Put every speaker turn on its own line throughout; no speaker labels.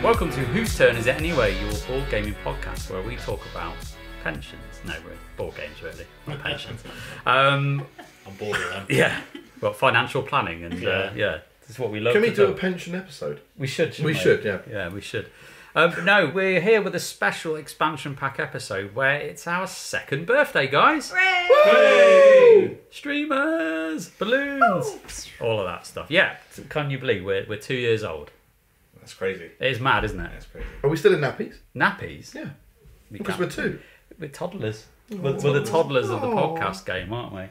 Welcome to Whose Turn Is It Anyway, your board gaming podcast where we talk about pensions. No, board games really, not pensions.
I'm bored of them.
Yeah, well, financial planning and yeah, this is what we love.
Can we do a pension episode?
We should.
We should, yeah.
Yeah, we should. No, we're here with a special expansion pack episode where it's our second birthday, guys.
Hooray!
Streamers, balloons, all of that stuff. Yeah, can you believe we're 2 years old?
That's crazy.
It is mad, isn't it?
That's crazy.
Are we still in nappies?
Nappies?
Yeah.
Because
we're two.
We're toddlers. We're the toddlers of the podcast game, aren't we?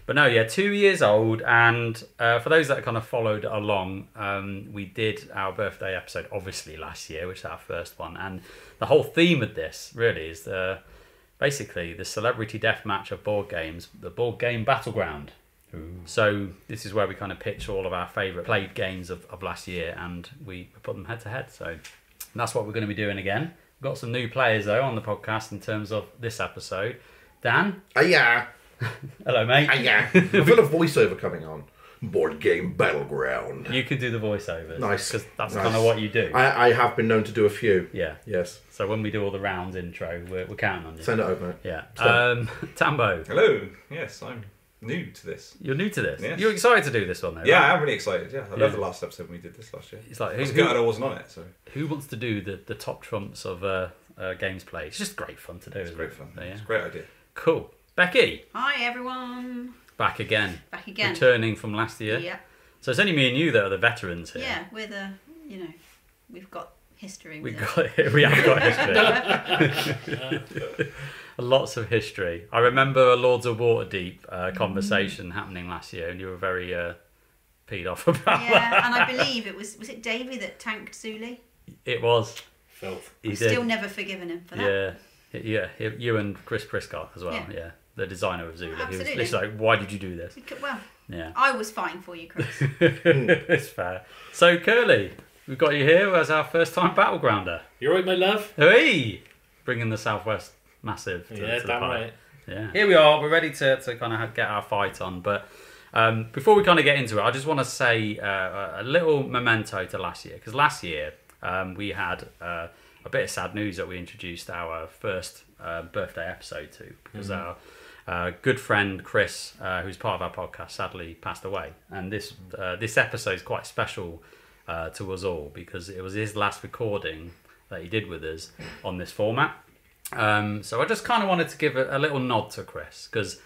But no, yeah, 2 years old. And for those that kind of followed along, we did our birthday episode, obviously, last year, which is our first one. And the whole theme of this, really, is basically the celebrity deathmatch of board games, the Boardgame Battleground. Ooh. So this is where we kind of pitch all of our favourite played games of last year, and we put them head to head. So that's what we're going to be doing again. We've got some new players though on the podcast in terms of this episode. Dan.
Yeah.
Hello, mate.
Yeah. I feel a voiceover coming on. Boardgame Battleground.
You can do the voiceovers.
Nice.
Because that's
Nice.
kind of what you do.
I have been known to do a few.
Yeah.
Yes.
So when we do all the rounds intro, we're counting on you.
Send it over, mate.
Yeah.
Send.
Tambo.
Hello. Yes, I'm new to this.
You're new to this.
Yes.
You're excited to do this one though.
Yeah,
right?
I'm really excited. Yeah, I love the last episode when we did this last year.
It's like
I was gutted I wasn't on it. So
who wants to do the top trumps of games played? It's just great fun to do.
it's
isn't
great
it?
fun.
So, yeah.
It's a great idea.
Cool. Becky.
Hi everyone.
Back again.
Back again.
Returning from last year.
Yeah.
So it's only me and you that are the veterans here.
Yeah, we're the, we've got history.
We
With it.
we have got history. Lots of history. I remember a Lords of Waterdeep conversation happening last year, and you were very peed off about that.
Yeah, and I believe it was it Davey that tanked Zuli?
It was.
Filth.
He
I've
did.
still never forgiven him for that.
Yeah. You and Chris Prescott as well.
Yeah.
Yeah. The designer of Zulu. He was
Absolutely.
literally like, why did you do this?
Well,
Yeah.
I was fighting for you, Chris.
It's fair. So, Kerley, we've got you here as our first time battlegrounder.
You alright, my love?
Hey! Bringing the Southwest massive to
Yeah,
the
damn
party.
right.
Yeah. Here we are. We're ready to kind of get our fight on. But before we kind of get into it, I just want to say a little memento to last year. Because last year we had a bit of sad news that we introduced our first birthday episode to. Because our good friend Chris, who's part of our podcast, sadly passed away. And this episode is quite special to us all. Because it was his last recording that he did with us on this format. So I just kind of wanted to give a little nod to Chris because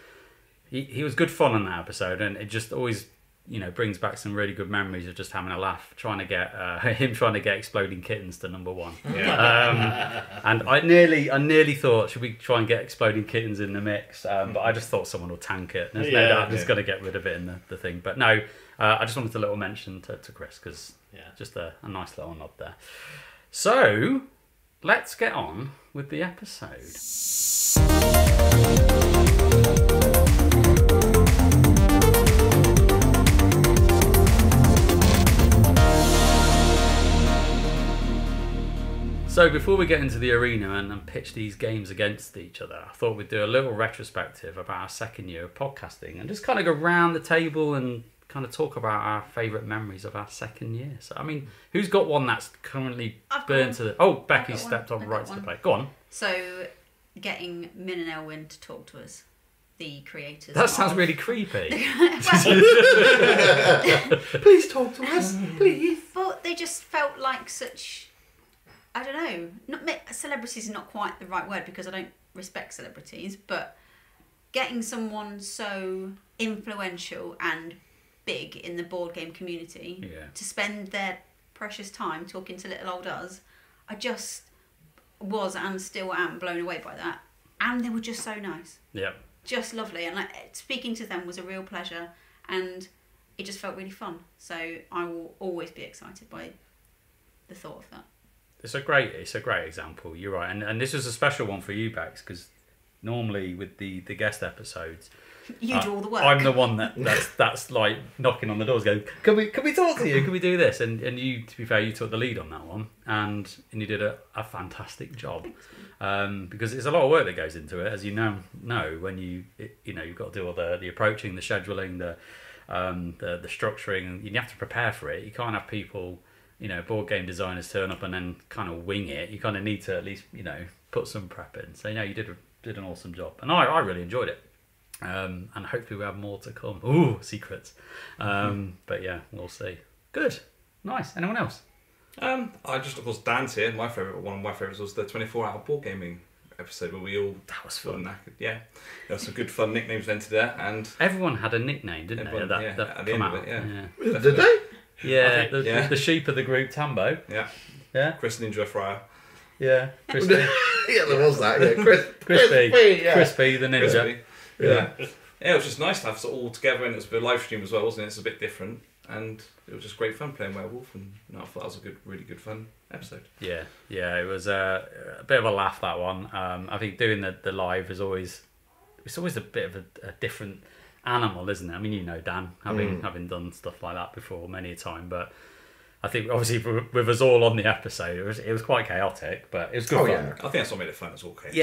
he was good fun on that episode, and it just always brings back some really good memories of just having a laugh trying to get Exploding Kittens to number one.
Yeah.
And I nearly thought, should we try and get Exploding Kittens in the mix? But I just thought someone will tank it. There's no doubt I'm just going to get rid of it in the thing. But no, I just wanted a little mention to Chris because just a nice little nod there. So let's get on with the episode. So before we get into the arena and pitch these games against each other, I thought we'd do a little retrospective about our second year of podcasting and just kind of go round the table and kind of talk about our favourite memories of our second year. So, I mean, who's got one that's currently burned to the... Oh, Becky stepped on right to the plate. Go on.
So, getting Min and Elwyn to talk to us, the creators.
That sounds really creepy.
Please talk to us, please.
But they just felt like such... I don't know. Celebrities is not quite the right word because I don't respect celebrities, but getting someone so influential and big in the board game community to spend their precious time talking to little old us, I just was and still am blown away by that. And they were just so nice.
Yeah.
Just lovely. And speaking to them was a real pleasure, and it just felt really fun. So I will always be excited by the thought of that.
It's a great example. You're right, and this was a special one for you, Bex, because normally with the guest episodes,
you do all the work.
I'm the one that's like knocking on the doors, going, "Can we talk to you? Can we do this?" And you, to be fair, you took the lead on that one, and you did a fantastic job. Because it's a lot of work that goes into it, as you know when you've got to do all the approaching, the scheduling, the structuring, and you have to prepare for it. You can't have people board game designers turn up and then kind of wing it. You kind of need to at least, put some prep in. So, you did an awesome job. And I really enjoyed it. And hopefully we have more to come. Ooh, secrets. But yeah, we'll see. Good. Nice. Anyone else?
I just, of course, Dan's here. One of my favourites was the 24-hour board gaming episode where we all...
That was fun.
Knackered. Yeah. There were some good fun nicknames entered there. And
everyone had a nickname, didn't they? That
at the end of it, yeah.
Did they?
Yeah, the sheep of the group, Tambo.
Yeah.
Yeah.
Chris Ninja Fryer.
Yeah. Crispy.
Yeah, there was that. Yeah.
Crispy.
Yeah.
Crispy, the ninja.
Crispy. Yeah. Yeah, it was just nice to have it all together, and it was a live stream as well, wasn't it? It's a bit different, and it was just great fun playing Werewolf, and I thought that was a really good fun episode.
Yeah, it was a bit of a laugh, that one. I think doing the live is always a bit of a different animal, isn't it? I mean, Dan, having done stuff like that before many a time, but I think obviously with us all on the episode, it was quite chaotic, but it was good fun.
Yeah.
I think that's what made it fun. It's all chaotic.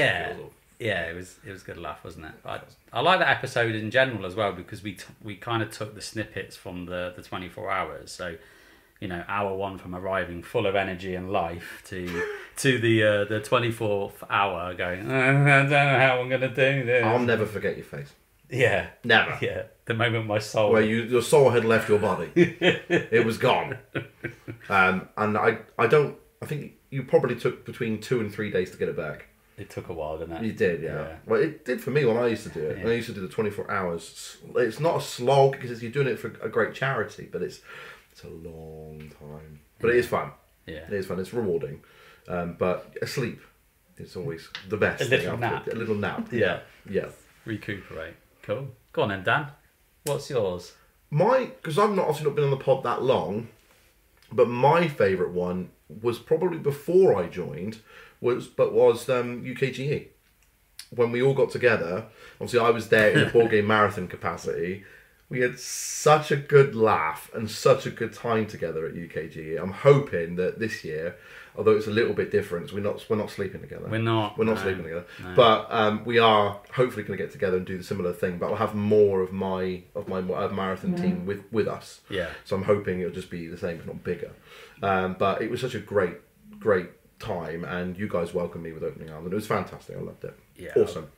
Yeah, it was a good laugh, wasn't it? I like that episode in general as well because we kind of took the snippets from the 24 hours. So, hour one from arriving full of energy and life to the 24th hour going, I don't know how I'm going to do this.
I'll never forget your face.
Yeah.
Never.
Yeah. The moment my soul...
Where your soul had left your body. It was gone. And I think you probably took between 2 and 3 days to get it back.
It took a while, didn't it?
You did, yeah. Well, it did for me when I used to do it.
Yeah.
When I used to do the 24 hours. It's not a slog because you're doing it for a great charity, but it's a long time. But it is fun.
Yeah.
It is fun. It's rewarding. But asleep is always the best.
A little nap.
A little nap.
Yeah.
Yeah.
Recuperate. Cool. Go on then, Dan. What's yours?
Because I've obviously not been on the pod that long, but my favourite one was probably before I joined, was UKGE. When we all got together, obviously I was there in a board game marathon capacity. We had such a good laugh and such a good time together at UKGE. I'm hoping that this year, although it's a little bit different, we're not sleeping together.
We're not
sleeping together.
No.
But we are hopefully going to get together and do the similar thing. But I'll have more of my marathon team with us.
Yeah.
So I'm hoping it'll just be the same, if not bigger. But it was such a great time, and you guys welcomed me with opening arms, and it was fantastic. I loved it.
Yeah.
Awesome.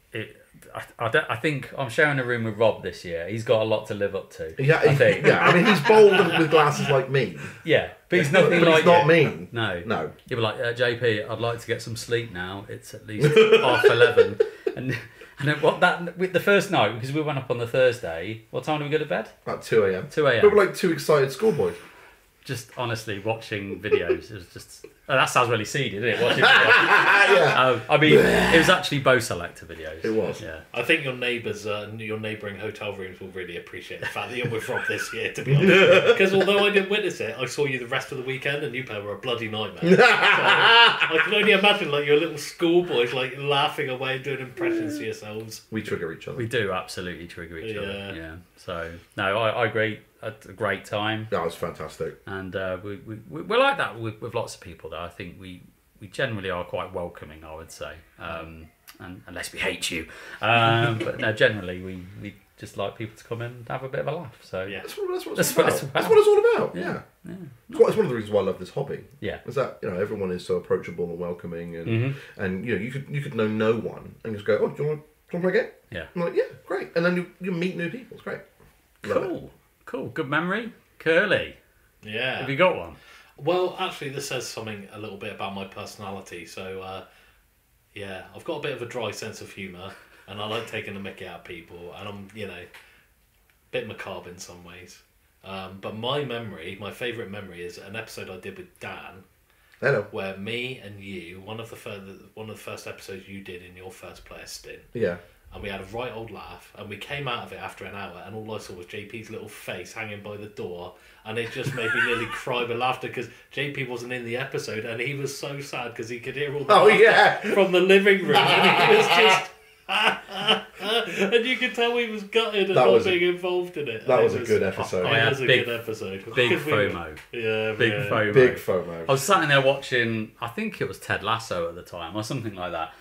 I think I'm sharing a room with Rob this year. He's got a lot to live up to.
Yeah,
I think.
Yeah. I mean, he's bold with glasses like me.
Yeah, but he's nothing
But
like
he's not
you.
mean.
No. You'll be like, JP, I'd like to get some sleep now. It's at least 11:30. And then with the first night, because we went up on the Thursday, what time did we go to bed?
At 2 a.m.
2 a.m.
We were like two excited schoolboys.
Just honestly watching videos. It was just... Oh, that sounds really seedy, doesn't it? Watching videos.
Yeah.
I mean, it was actually Bo Selector videos.
It was.
Yeah.
I think your neighbours, your neighbouring hotel rooms will really appreciate the fact that you're with Rob this year, to be honest. Because although I didn't witness it, I saw you the rest of the weekend and you pair were a bloody nightmare. So I can only imagine like your little schoolboys like laughing away and doing impressions to yourselves.
We trigger each other.
We do absolutely trigger each other.
Yeah.
Yeah. So, no, I agree. A great time.
That was fantastic.
And we're like that with lots of people, though. I think we generally are quite welcoming, I would say. And unless we hate you. But no, generally we just like people to come in and have a bit of a laugh. So
Yeah.
That's what it's
That's
all
what
about.
it's about.
That's what it's all about. Yeah.
yeah.
It's one of the reasons why I love this hobby.
Yeah.
Is that everyone is so approachable and welcoming, and
Mm-hmm.
and you could know no one and just go, oh, do you want to play a game?
Yeah.
I'm like, yeah, great, and then you meet new people. It's great. Love it.
Cool. Good memory. Kerley.
Yeah.
Have you got one?
Well, actually, this says something a little bit about my personality. So, yeah, I've got a bit of a dry sense of humour, and I like taking the mickey out of people, and I'm, a bit macabre in some ways. But my favourite memory is an episode I did with Dan,
Hello.
where me and you, one of the first episodes you did in your first player stint,
Yeah.
and we had a right old laugh, and we came out of it after an hour, and all I saw was JP's little face hanging by the door, and it just made me nearly cry with laughter because JP wasn't in the episode, and he was so sad because he could hear all the laughter from the living room, and he was just... and you could tell he was gutted and not being involved in it.
That was a good episode.
It was a good episode.
Big
Because
FOMO.
Big
FOMO.
Big FOMO.
I was sat in there watching, I think it was Ted Lasso at the time, or something like that.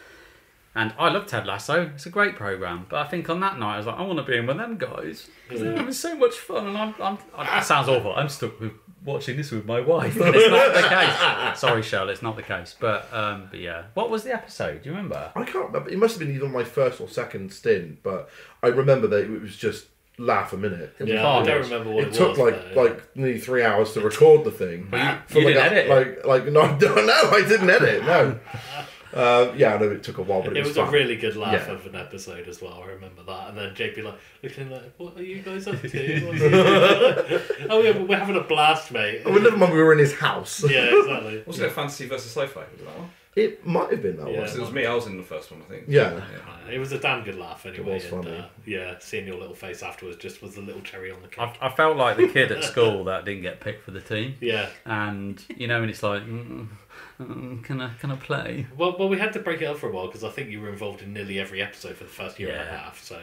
And I love Ted Lasso. It's a great programme. But I think on that night, I was like, I want to be in with them guys. Because they're having so much fun. And I'm that sounds awful. I'm stuck with watching this with my wife. And it's not the case. Sorry, Shell, it's not the case. But yeah. What was the episode? Do you remember?
I can't remember. It must have been either my first or second stint, but I remember that it was just laugh a minute.
I don't remember what it was.
It took like nearly 3 hours to record the thing.
But you didn't edit it?
No, I didn't edit. No. Yeah, I know it took a while, but it was
a
fun.
really good laugh of an episode as well. I remember that, and then JP looking like, "What are you guys up to?" Oh yeah, we're having a blast, mate.
Oh, well, never mind, we were in his house.
Yeah, exactly.
Wasn't it Fantasy versus Sci-Fi? Was it that one?
It might have been that
Yeah.
one.
It was me. I was in the first one, I think.
Yeah.
It was a damn good laugh anyway.
It was funny.
Yeah, seeing your little face afterwards just was the little cherry on the cake.
I felt like the kid at school that didn't get picked for the team.
Yeah.
And, and it's like, can I play?
Well, we had to break it up for a while because I think you were involved in nearly every episode for the first year and a half. So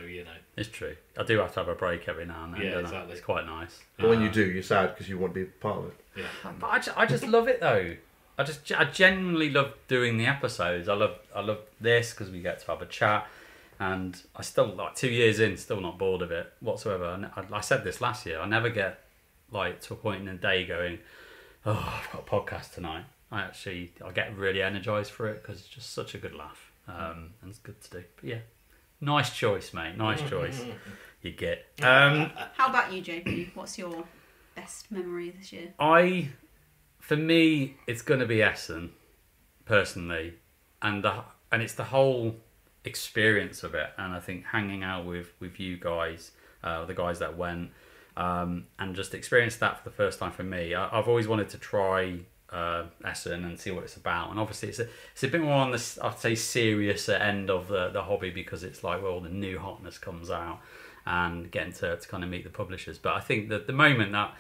It's true. I do have to have a break every now and then.
Yeah,
don't I?
exactly.
It's quite nice.
But when you do, you're sad because you want to be part of it.
Yeah.
But I just love it though. I genuinely love doing the episodes. I love this because we get to have a chat, and I still 2 years in, still not bored of it whatsoever. And I said this last year. I never get to a point in the day going, oh, I've got a podcast tonight. I get really energized for it because it's just such a good laugh, and it's good to do. But yeah, nice choice, mate. Nice choice. You get.
How about you, JP? What's your best memory this year?
For me, it's going to be Essen, personally, and it's the whole experience of it. And I think hanging out with you guys, the guys that went, and just experience that for the first time for me. I've always wanted to try Essen and see what it's about. And obviously, it's a bit more on the, I'd say, serious end of the hobby because it's like, well, the new hotness comes out and getting to kind of meet the publishers. But I think that the moment that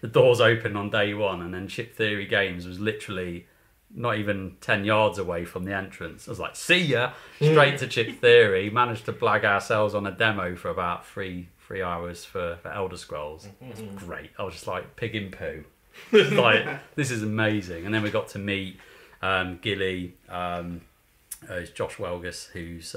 the doors opened on day one, and then Chip Theory Games was literally not even 10 yards away from the entrance. I was like, see ya! Straight to Chip Theory. Managed to blag ourselves on a demo for about three hours for Elder Scrolls. It's great. I was just like, pig in poo. Like, this is amazing. And then we got to meet Gilly, it's Josh Welgus, who's...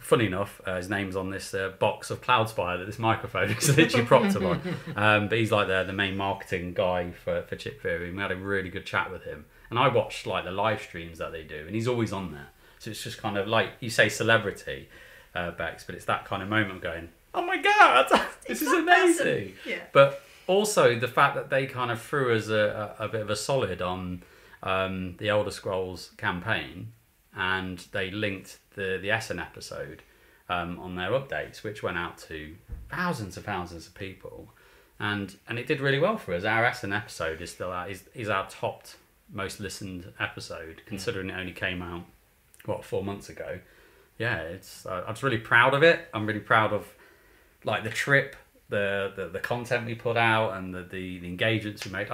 funny enough, his name's on this box of Cloudspire that this microphone is literally propped up on. But he's like the main marketing guy for Chip Theory, and we had a really good chat with him. And I watched the live streams that they do, and he's always on there. So it's just kind of like, you say celebrity, Bex, but it's that kind of moment of going, oh my god, this is amazing.
Yeah.
But also the fact that they kind of threw us a bit of a solid on the Elder Scrolls campaign, and they linked the Essen episode on their updates, which went out to thousands of people, and it did really well for us. Our Essen episode is still out, is our top most listened episode, considering it only came out 4 months ago. Yeah, it's I was really proud of it. I'm really proud of the trip, the content we put out, and the engagements we made.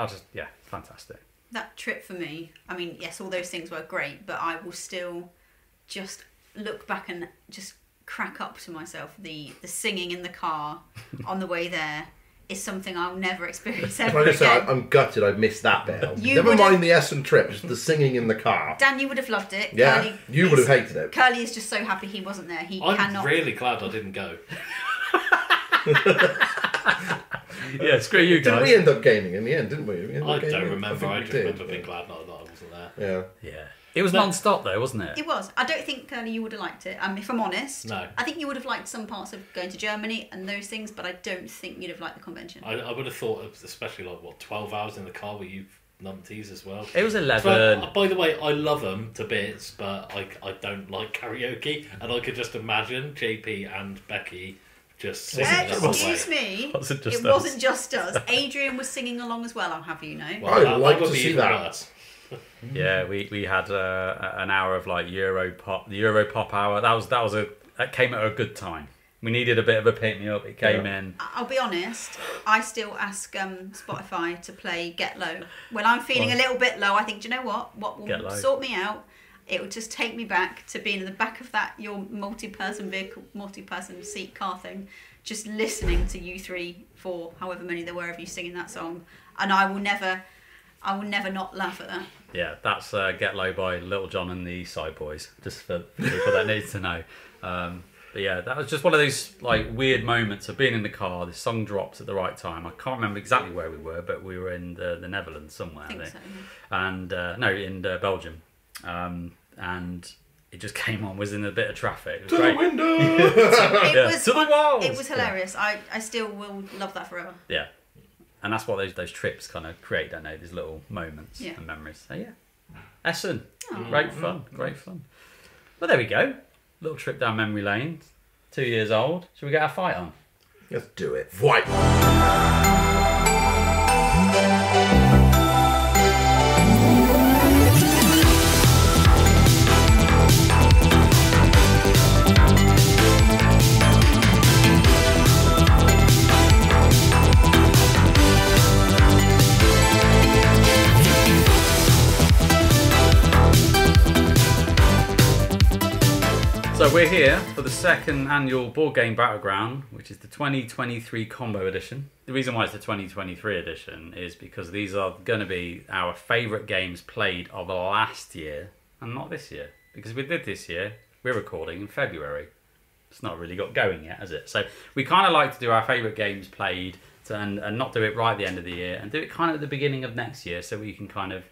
Fantastic.
That trip for me, I mean, yes, all those things were great, but I will still just look back and just crack up to myself. The singing in the car on the way there is something I'll never experience ever
Like I said,
again.
I'm gutted I missed that bit.
You
Never
would've-
mind the Essen trip, just the singing in the car.
Dan, you would have loved it.
Yeah,
Kerley
you would have hated it.
Kerley is just so happy he wasn't there. He
I'm
cannot.
really glad I didn't go.
Yeah, screw you
Didn't
guys.
we end up gaining in the end, didn't we?
I don't remember. I
think
just
we
remember
did.
being glad that I wasn't there.
Yeah.
Yeah, it was non-stop though, wasn't it?
It was. I don't think, Kerley, you would have liked it. If I'm honest.
No.
I think you would have liked some parts of going to Germany and those things, but I don't think you'd have liked the convention.
I would have thought, especially 12 hours in the car with you numpties as well.
It was 11.
But, by the way, I love them to bits, but I don't like karaoke, and I could just imagine JP and Becky just singing the whole
Excuse
way.
me.
Wasn't just
it
us.
wasn't just us. Adrian was singing along as well, I'll have you know.
Well,
I'd
that
like
would
to
be
see
even
that.
worse.
Yeah, we had an hour of Euro pop, the Euro pop hour. That came at a good time. We needed a bit of a pick me up. It came in.
I'll be honest, I still ask Spotify to play Get Low. When I'm feeling a little bit low, I think, do you know what? What
Get
will
Low.
sort me out? It will just take me back to being in the back of your multi-person vehicle, multi-person seat car thing, just listening to you 3, 4, however many there were of you singing that song, and I will never not laugh at that.
Yeah, that's Get Low by Little John and the Side Boys, just for people that need to know. But yeah, that was just one of those like weird moments of being in the car. The song drops at the right time. I can't remember exactly where we were, but we were in the Netherlands somewhere.
I think so.
And no, in Belgium. And it just came on, was in a bit of traffic. It was great.
The window!
It was
to the walls!
It was hilarious. I still will love that forever.
Yeah. And that's what those trips kind of create, don't they? These little moments and memories. So yeah. Essen. Great fun. Great fun. Well, there we go. Little trip down memory lane. 2 years old. Should we get our fight on?
Let's do it. Fight!
So we're here for the second annual Boardgame Battleground, which is the 2023 Combo Edition. The reason why it's the 2023 edition is because these are going to be our favourite games played of last year and not this year. Because we did this year, we're recording in February. It's not really got going yet, has it? So we kind of like to do our favourite games played and not do it right at the end of the year and do it kind of at the beginning of next year so we can kind of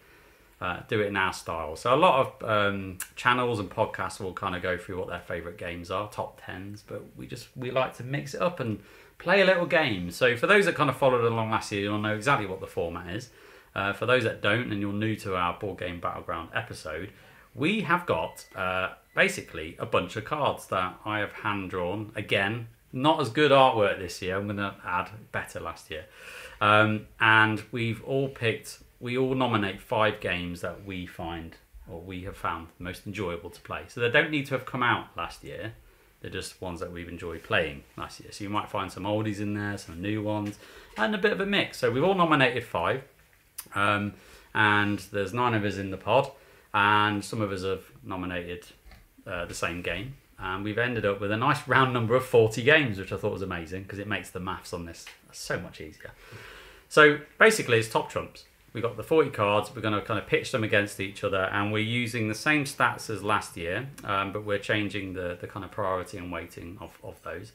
do it in our style. So a lot of channels and podcasts will kind of go through what their favourite games are, top 10s, but we like to mix it up and play a little game. So for those that kind of followed along last year, you'll know exactly what the format is. For those that don't and you're new to our Boardgame Battleground episode, we have got basically a bunch of cards that I have hand-drawn. Again, not as good artwork this year. I'm going to add better last year. And we've all picked... We all nominate 5 games that we find, or we have found, most enjoyable to play. So they don't need to have come out last year. They're just ones that we've enjoyed playing last year. So you might find some oldies in there, some new ones, and a bit of a mix. So we've all nominated 5. And there's 9 of us in the pod. And some of us have nominated the same game. And we've ended up with a nice round number of 40 games, which I thought was amazing, because it makes the maths on this so much easier. So basically it's top trumps. We've got the 40 cards, we're going to kind of pitch them against each other, and we're using the same stats as last year, but we're changing the kind of priority and weighting of those.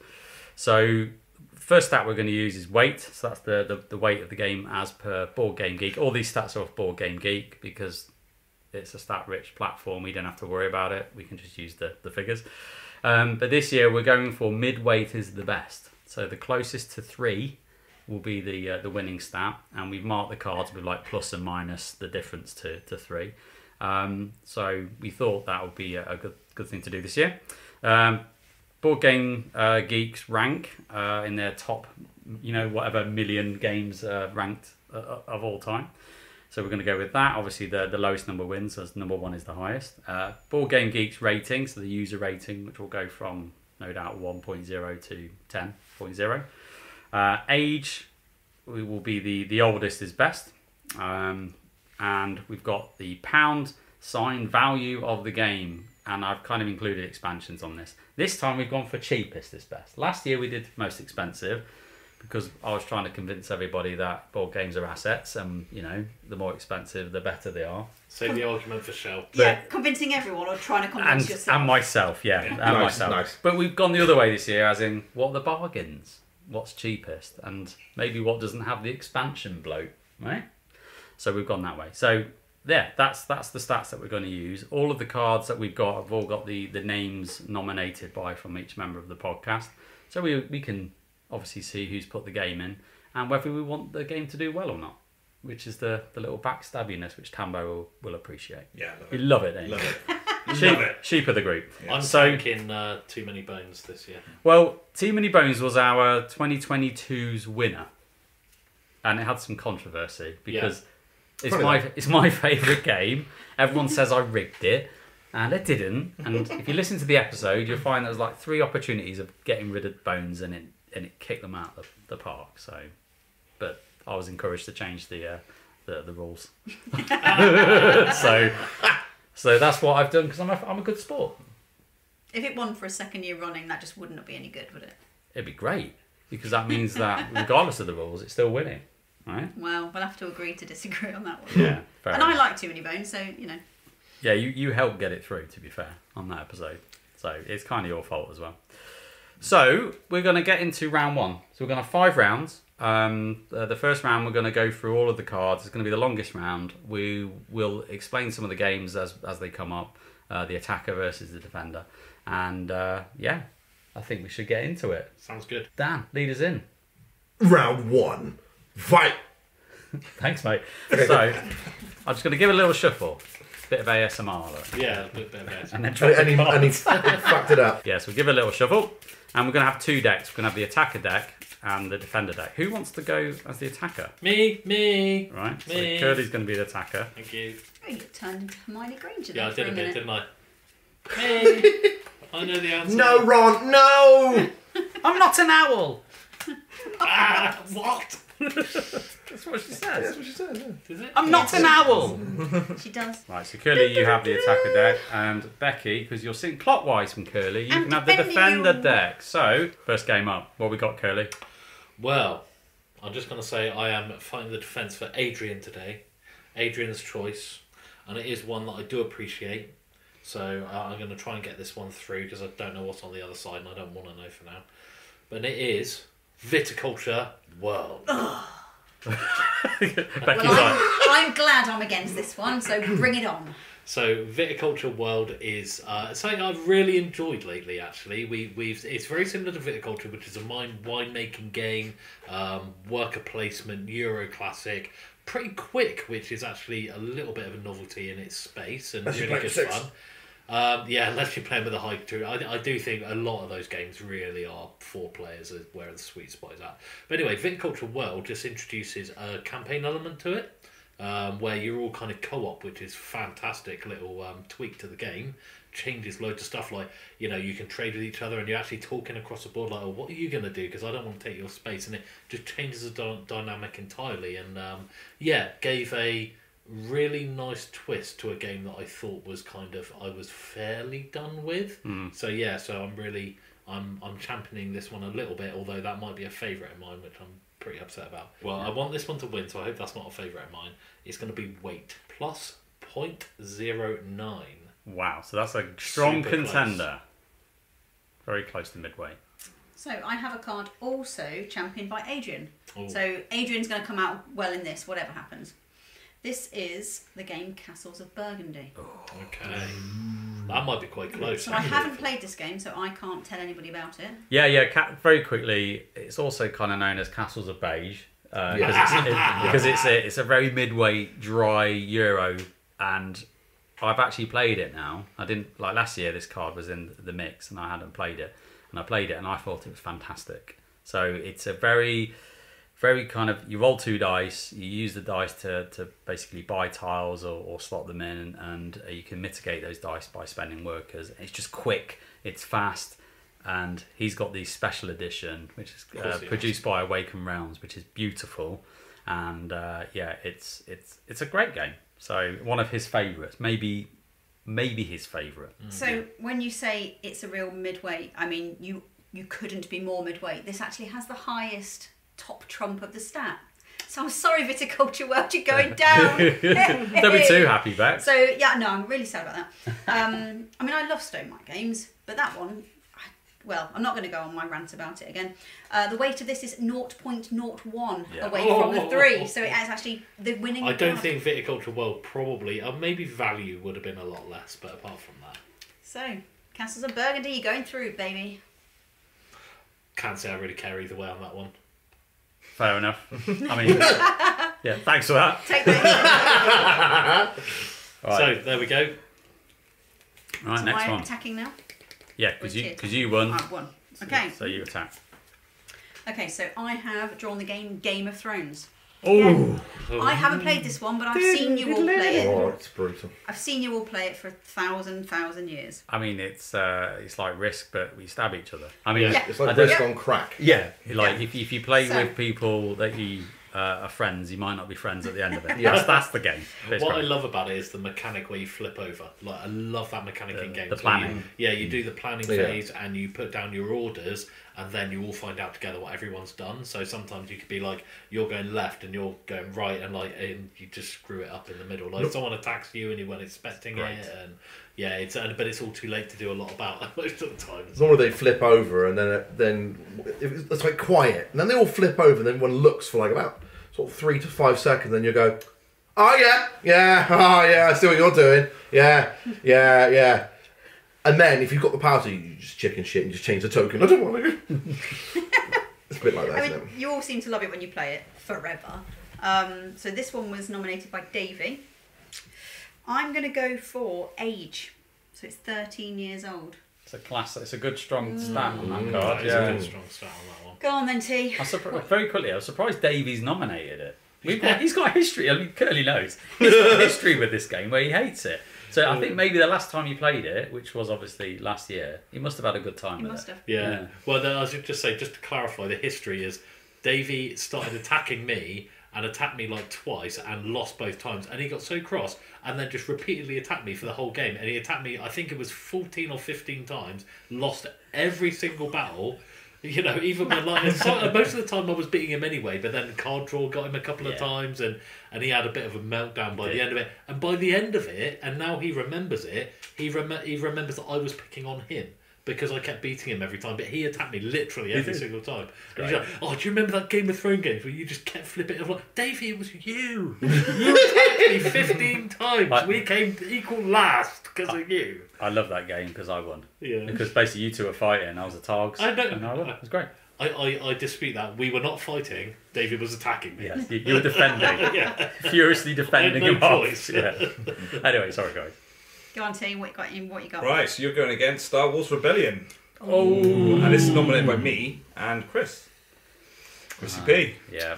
So first stat we're going to use is weight, so that's the weight of the game as per Boardgame Geek. All these stats are off Boardgame Geek because it's a stat-rich platform, we don't have to worry about it, we can just use the figures. But this year we're going for mid-weight is the best, so the closest to 3 will be the winning stat, and we've marked the cards with like plus and minus the difference to 3. So we thought that would be a good thing to do this year. Boardgame Geeks rank in their top, whatever million games ranked of all time. So we're going to go with that. Obviously the lowest number wins, as number 1 is the highest. Boardgame Geeks rating, so the user rating, which will go from no doubt 1.0 to 10.0. Age, we will be the oldest is best, and we've got the pound sign value of the game, and I've kind of included expansions on this. This time we've gone for cheapest is best. Last year we did most expensive because I was trying to convince everybody that board games are assets, and the more expensive the better they are.
Save the argument for Shell.
Convincing everyone or trying to convince yourself.
And myself, and myself. Nice. But we've gone the other way this year, as in what are the bargains? What's cheapest, and maybe what doesn't have the expansion bloat, right? So we've gone that way. So yeah, that's the stats that we're going to use. All of the cards that we've got have all got the names nominated from each member of the podcast, so we can obviously see who's put the game in and whether we want the game to do well or not, which is the little backstabbiness which Tambo will appreciate.
Yeah,
you love it, don't you?
Love it.
Sheep of the group.
Yeah. I'm thinking Too Many Bones this year.
Well, Too Many Bones was our 2022's winner, and it had some controversy because it's my favourite game. Everyone says I rigged it, and I didn't. And if you listen to the episode, you'll find there's like 3 opportunities of getting rid of Bones, and it kicked them out of the park. So, but I was encouraged to change the rules. So that's what I've done because I'm a good sport.
If it won for a second year running, that just wouldn't be any good, would it?
It'd be great because that means that regardless of the rules, it's still winning, right?
Well, we'll have to agree to disagree on that one.
Yeah, fair
and
enough.
I like Too Many Bones, so
Yeah, you helped get it through. To be fair, on that episode, so it's kind of your fault as well. So we're going to get into round 1. So we're going to have 5 rounds. The first round, we're going to go through all of the cards. It's going to be the longest round. We will explain some of the games as they come up. The attacker versus the defender. And yeah, I think we should get into it.
Sounds good.
Dan, lead us in.
Round 1. Fight!
Thanks, mate. So, I'm just going to give it a little shuffle. Bit of ASMR. Look.
Yeah, a bit better.
And then drop
And he
the cards.
fucked it up.
Yeah, so we'll give it a little shuffle. And we're going to have 2 decks. We're going to have the attacker deck and the defender deck. Who wants to go as the attacker?
Me.
Right, so
Me.
Kerley's going to be the attacker.
Thank you.
Oh, you turned into Hermione Granger.
Yeah, I
there
did
for
a bit,
minute.
didn't I? Me. I know the answer.
No, Ron, no!
I'm not an owl!
What?
That's what she says.
That's what she said, yeah.
Is it?
I'm not an owl!
She does.
Right, so Kerley, you have the attacker deck, and Becky, because you're sitting clockwise from Kerley, you
I'm
can have the
defending
defender
you.
deck. So, first game up. What we got, Kerley?
Well, I'm just going to say I am fighting the defence for Adrian today. Adrian's choice. And it is one that I do appreciate. So I'm going to try and get this one through because I don't know what's on the other side and I don't want to know for now. But it is Viticulture World.
Becky's
Well,
like,
I'm glad I'm against this one, so bring it on.
So Viticulture World is something I've really enjoyed lately. Actually, it's very similar to Viticulture, which is a winemaking game, worker placement, Euro classic, pretty quick, which is actually a little bit of a novelty in its space and really good fun. Yeah, unless you're playing with a high two. I do think a lot of those games really are 4 players, is where the sweet spot is at. But anyway, Viticulture World just introduces a campaign element to it. Where you're all kind of co-op, which is fantastic little tweak to the game. Changes loads of stuff like, you know, you can trade with each other and you're actually talking across the board like, oh, what are you going to do? Because I don't want to take your space. And it just changes the dynamic entirely. And yeah, gave a really nice twist to a game that I thought was I was fairly done with. So yeah, so I'm championing this one a little bit, although that might be a favourite of mine, which I'm pretty upset about. Well, I want this one to win, so I hope that's not a favourite of mine. It's going to be weight plus 0.09.
wow, so that's a strong
Super
contender. Very close to midway.
So I have a card also championed by Adrian.
Ooh.
So Adrian's going to come out well in this, whatever happens. This is the game Castles of Burgundy.
Okay. That might be quite close.
So I haven't played this game, so I can't tell anybody about it.
Yeah, very quickly, it's also kind of known as Castles of Beige. Because it's a very midweight, dry Euro, and I've actually played it now. I didn't, like last year, this card was in the mix, and I hadn't played it. And I played it, and I thought it was fantastic. So it's a very kind of, you roll 2 dice, you use the dice to basically buy tiles or slot them in, and you can mitigate those dice by spending workers. It's just quick, it's fast, and he's got the special edition, which is produced by Awaken Realms, which is beautiful, and yeah, it's a great game. So one of his favourites, maybe his favourite.
So when you say it's a real midweight, I mean you couldn't be more midweight. This actually has the highest top trump of the stat. So I'm sorry, Viticulture World, you're going down.
Don't be too happy, Bex.
So yeah, no, I'm really sad about that. I mean, I love Stonemite games, but that one, well, I'm not going to go on my rant about it again. The weight of this is 0.01 away from the 3, so it is actually the winning.
I don't think Viticulture World probably, maybe value would have been a lot less, but apart from that.
So, Castles of Burgundy, you're going through, baby.
Can't say I really care either way on that one.
Fair enough. I mean, yeah, thanks for that.
Take that.
Right.
So, there we go.
Right,
So
next
I'm
one.
attacking now.
Yeah, because you won.
I've won. Okay.
So you attack.
Okay, so I have drawn the Game of Thrones.
Oh,
I haven't played this one, but I've seen you all play it.
Oh, it's brutal.
I've seen you all play it for 1,000 years.
I mean, it's like Risk, but we stab each other. I mean,
Yeah.
It's like
I don't-
Risk on crack.
yeah, like
Yeah.
if you play
So-
with people that you are friends, you might not be friends at the end of it.
Yeah.
That's the game. It's
What I
great.
love about it is the mechanic where you flip over. Like, I love that mechanic in games.
the
where
planning.
you do the planning
Yeah.
phase and you put down your orders and then you all find out together what everyone's done. So sometimes you could be like, you're going left and you're going right, and you just screw it up in the middle. Like someone attacks you and you weren't expecting it, and but it's all too late to do a lot about it most of the time.
It's normally they flip over and then it's like quiet, and then they all flip over, and then one looks for like about sort of 3 to 5 seconds, then you go, oh yeah, I see what you're doing, yeah. And then if you've got the power to, you just chicken shit and just change the token. I don't want to. It's a bit like that, isn't it?
You all seem to love it when you play it forever. So this one was nominated by Davey. I'm going to go for age. So it's 13 years old.
It's a classic. It's a good strong stat on that
Oh,
card.
it's a
Yeah.
good strong start on that one.
Go on then, T.
Very quickly, I was surprised Davey's nominated it. He's got a history. I mean, Kerley knows. He's got a history with this game where he hates it. So I think maybe the last time you played it, which was obviously last year, he must have had a good time
You
with
must
it.
have.
Yeah. Well, then I should just say, just to clarify, the history is Davey started attacking me and attacked me like twice and lost both times, and he got so cross and then just repeatedly attacked me for the whole game, and he attacked me, I think it was 14 or 15 times, lost every single battle. You know, even when most of the time I was beating him anyway, but then card draw got him a couple of times, and he had a bit of a meltdown by the end of it. And by the end of it, and now he remembers it, he remembers that I was picking on him because I kept beating him every time, but he attacked me literally every single time. And he's like, oh, do you remember that Game of Thrones game where you just kept flipping? I'm like, Davey, it was you. You attacked me 15 times. We came equal last because of you.
I love that game because I won.
Yeah.
Because basically you two were fighting, I was a Targs.
I know.
And I won. It was great.
I dispute that. We were not fighting. David was attacking me.
Yes, you were defending.
Yeah.
Furiously defending
I had
him
no
off.
choice.
Yeah. Anyway, sorry guys.
Go on, T. What you got?
Right, so you're going against Star Wars Rebellion.
Oh.
And this is nominated by me and Chris. Chrissy P.
Yeah.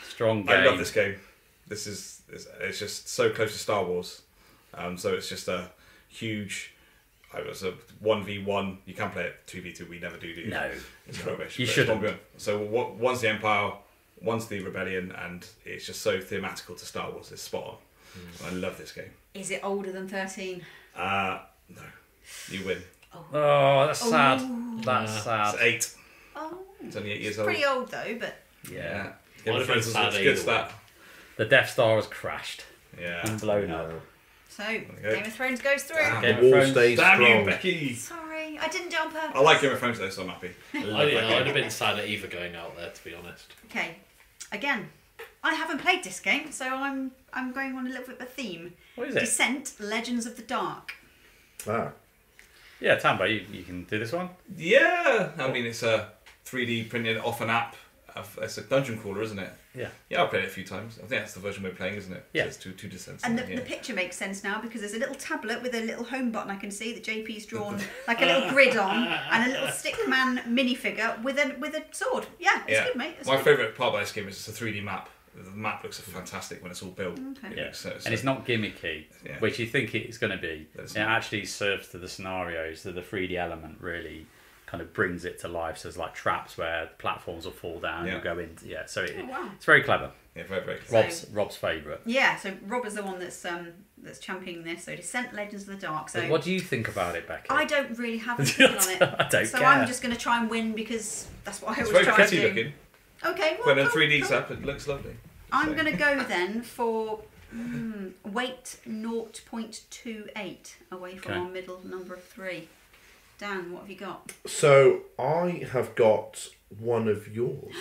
Strong game.
I love this game. It's just so close to Star Wars. So it's just a huge... It was a 1v1. You can play it 2v2. We never do you?
No.
It's rubbish.
You
but
shouldn't.
it's so one's the Empire, one's the Rebellion, and it's just so thematical to Star Wars. It's spot on. I love this game.
Is it older than 13?
No. You win.
Oh, that's sad. That's sad.
It's 8.
Oh.
It's only 8 years old.
Pretty old though, but...
Yeah.
Game
I'd
of
have been
Thrones was
sad
such a
either
good stat.
The Death Star has crashed
Yeah.
and blown up.
So, Game of Thrones goes through.
Game
The
of
wall
Thrones.
stays
Damn you,
strong.
Becky!
Sorry, I didn't do it on purpose.
I like Game of Thrones though, so I'm happy.
I'd have been sad at Eva going out there, to be honest.
Okay, again, I haven't played this game, so I'm going on a little bit of a theme.
What is it?
Descent: Legends of the Dark.
Ah.
Yeah, Tambo, you can do this one.
Yeah! I mean, it's a 3D printed off an app. It's a dungeon crawler, isn't it?
Yeah.
Yeah, I've played it a few times. I think that's the version we're playing, isn't it?
Yeah.
So it's two descents.
And
in
the
there,
picture makes sense now because there's a little tablet with a little home button I can see that JP's drawn like a little grid on, and a little stickman minifigure with a sword. Yeah, it's good, mate. It's
My
good.
favourite part of this game is it's a 3D map. The map looks fantastic when it's all built.
Okay.
Yeah.
looks
And it's not gimmicky,
Yeah.
which you think it's going to be.
It's
It
not.
actually serves to the scenarios, that the 3D element really kind of brings it to life. So there's like traps where platforms will fall down,
Yeah.
you go into... Yeah, so
wow.
it's very clever.
Yeah, very, very cool.
Rob's favourite.
Yeah, so Rob is the one that's championing this. So Descent: Legends of the Dark. So
What do you think about it, Becky?
I don't really have an opinion on it.
I don't
so
care.
I'm just going to try and win because that's what I
It's
always
very
try to
pretty
do.
looking.
Okay, well,
When a
cool,
3D's
cool.
up, it looks lovely.
I'm
So-
going to go then for weight 0.28 away from
Okay.
our middle number of 3. Dan, what have you got?
So I have got one of yours.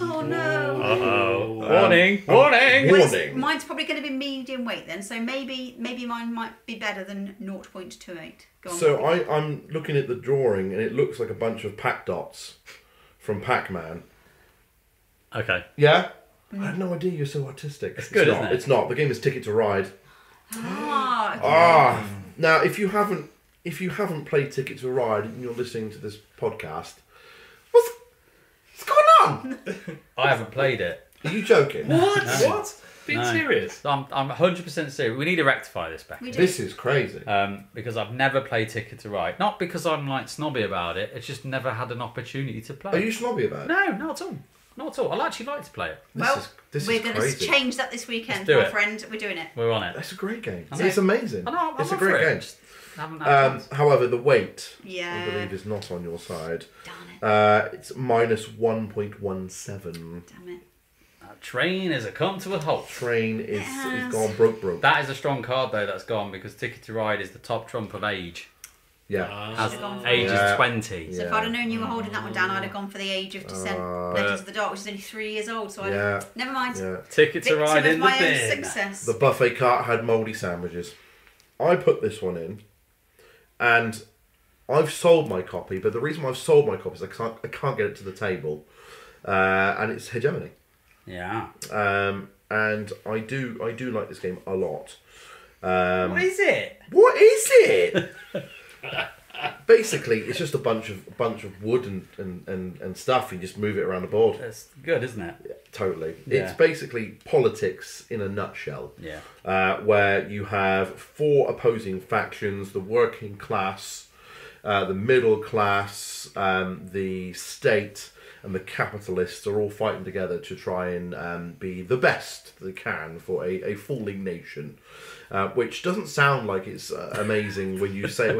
Oh no!
Uh-oh. Warning! Warning!
Warning.
Mine's probably going to be medium weight then, so maybe mine might be better than 0.28. Go on.
So
Bobby.
I'm looking at the drawing and it looks like a bunch of pack dots from Pac-Man.
Okay.
Yeah? I had no idea you're so artistic. It's
good,
not.
isn't it?
It's not. The game is Ticket to Ride.
Okay.
Now if you haven't played Ticket to Ride and you're listening to this podcast, what's going on?
I haven't played it.
Are you joking?
What?
No.
What? Being
No.
serious?
I'm 100% serious. We need to rectify this, Becky.
We do.
This is crazy.
Because I've never played Ticket to Ride. Not because I'm like snobby about it. It's just never had an opportunity to play.
Are you snobby about it?
No, not at all. Not at all. I'd actually like to play it.
This
We're
is
going to
crazy.
change that this weekend,
Let's do
my
it.
friend. We're doing it.
We're on it.
It's a great game.
I know.
It's amazing.
I know, I'm
it's a
up for
great
it.
game.
Just Haven't had a chance.
However, the weight,
Yeah.
I believe, is not on your side.
Darn it.
It's minus 1.17.
Damn it.
That train has come to a halt.
Train is
Yes.
gone broke.
That is a strong card though that's gone because Ticket to Ride is the top trump of age.
Yeah.
Has
Should've gone for
age
Yeah.
is 20.
So if I'd have known you were holding that one down, I'd have gone for the Age of Descent, Legends of the Dark, which is only 3 years old. So
Yeah.
never mind.
Yeah.
Ticket to
Victim
Ride
of
in the
my own
bin.
success.
The buffet cart had mouldy sandwiches. I put this one in, and I've sold my copy. But the reason why I've sold my copy is I can't get it to the table, and it's Hegemony.
Yeah.
And I do like this game a lot.
What is it?
What is it? Basically, it's just a bunch of wood and stuff. You just move it around the board.
That's good, isn't it?
Yeah, totally.
Yeah.
It's basically politics in a nutshell.
Yeah.
Where you have 4 opposing factions: the working class, the middle class, the state, and the capitalists are all fighting together to try and be the best they can for a falling nation. Which doesn't sound like it's amazing when you sort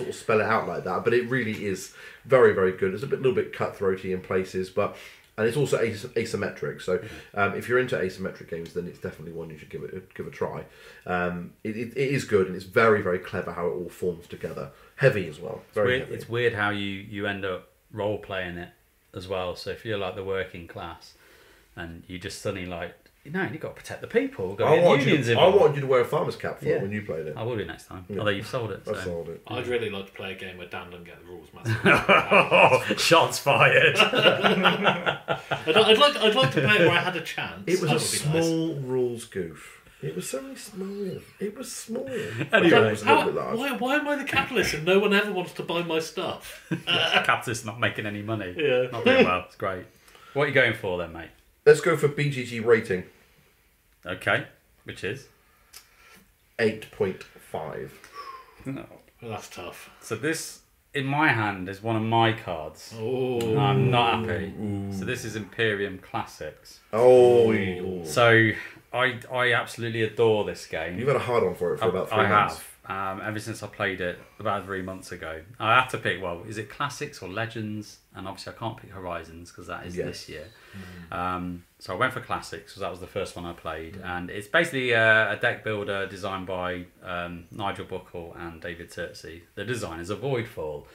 of spell it out like that, but it really is very, very good. It's a little bit cutthroaty in places, and it's also asymmetric. So if you're into asymmetric games, then it's definitely one you should give a try. It is good, and it's very, very clever how it all forms together. Heavy as well. Very heavy.
It's weird how you end up role playing it as well. So if you're like the working class, and you just suddenly like. No, you've got to protect the people.
I wanted you to wear a farmer's cap for it when you played it.
I will do next time.
Yeah.
Although you've sold it. So.
I sold it.
I'd really like to play a game where Dan doesn't get the rules massively.
Shots fired.
I'd like to play it where I had a chance.
It was
That
a
would be nice.
small rules goof. It was so small. It was small.
Anyway,
It was a little bit large.
Why am I the capitalist and no one ever wants to buy my stuff?
Capitalists not making any money.
Yeah.
Not doing well. It's great. What are you going for then, mate?
Let's go for BGG rating.
Okay. Which is?
8.5.
No.
Well, that's tough.
So this, in my hand, is one of my cards.
Oh.
I'm not happy. So this is Imperium Classics.
Oh.
So I absolutely adore this game.
You've had a hard on for it for about 3
I
months.
have. Ever since I played it about 3 months ago. I have to pick, well, is it Classics or Legends? And obviously I can't pick Horizons because that is this year. So I went for Classics because that was the first one I played. And it's basically a deck builder designed by Nigel Buckle and David Turtsey, the designers of Voidfall.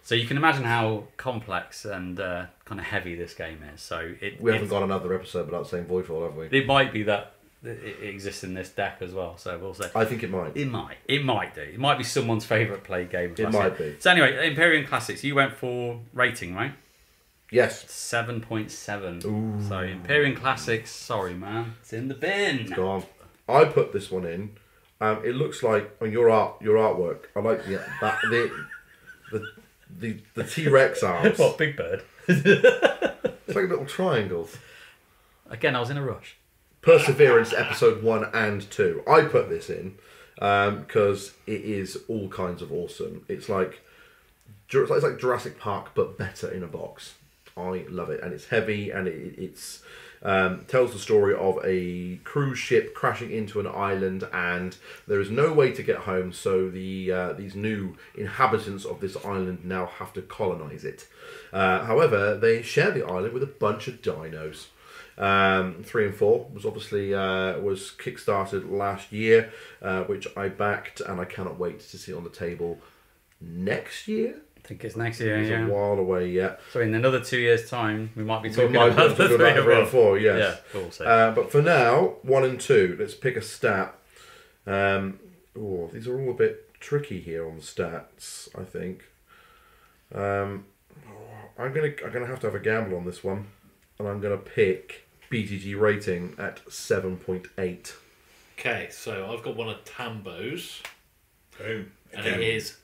So you can imagine how complex and kind of heavy this game is. So
We haven't got another episode without saying Voidfall, have we?
It might be that it exists in this deck as well, so we'll see.
I think it might.
It might do. It might be someone's favourite play game.
It might be.
So anyway, Imperium Classics, you went for rating, right?
Yes.
7.7. So Imperium Classics, sorry man, it's in the bin.
It's gone. I put this one in. It looks like on your artwork. I like the T-Rex arms.
What, Big Bird?
It's like little triangles.
Again, I was in a rush.
Perseverance episode 1 and 2. I put this in because it is all kinds of awesome. It's like Jurassic Park but better in a box. I love it, and it's heavy, and it's tells the story of a cruise ship crashing into an island, and there is no way to get home. So these new inhabitants of this island now have to colonize it. However, they share the island with a bunch of dinos. 3 and 4 was obviously was kickstarted last year, which I backed, and I cannot wait to see it on the table next year.
I think it's next year.
It's
Yeah.
a while away yet.
So in another 2 years' time, we might be
We
talking
might
about the
talk about 3 and 4, yes.
Yeah, we'll see.
But for now, 1 and 2. Let's pick a stat. These are all a bit tricky here on the stats, I think. I'm gonna have to have a gamble on this one, and I'm gonna pick BGG rating at 7.8.
Okay, so I've got one of Tambo's,
Boom.
and it is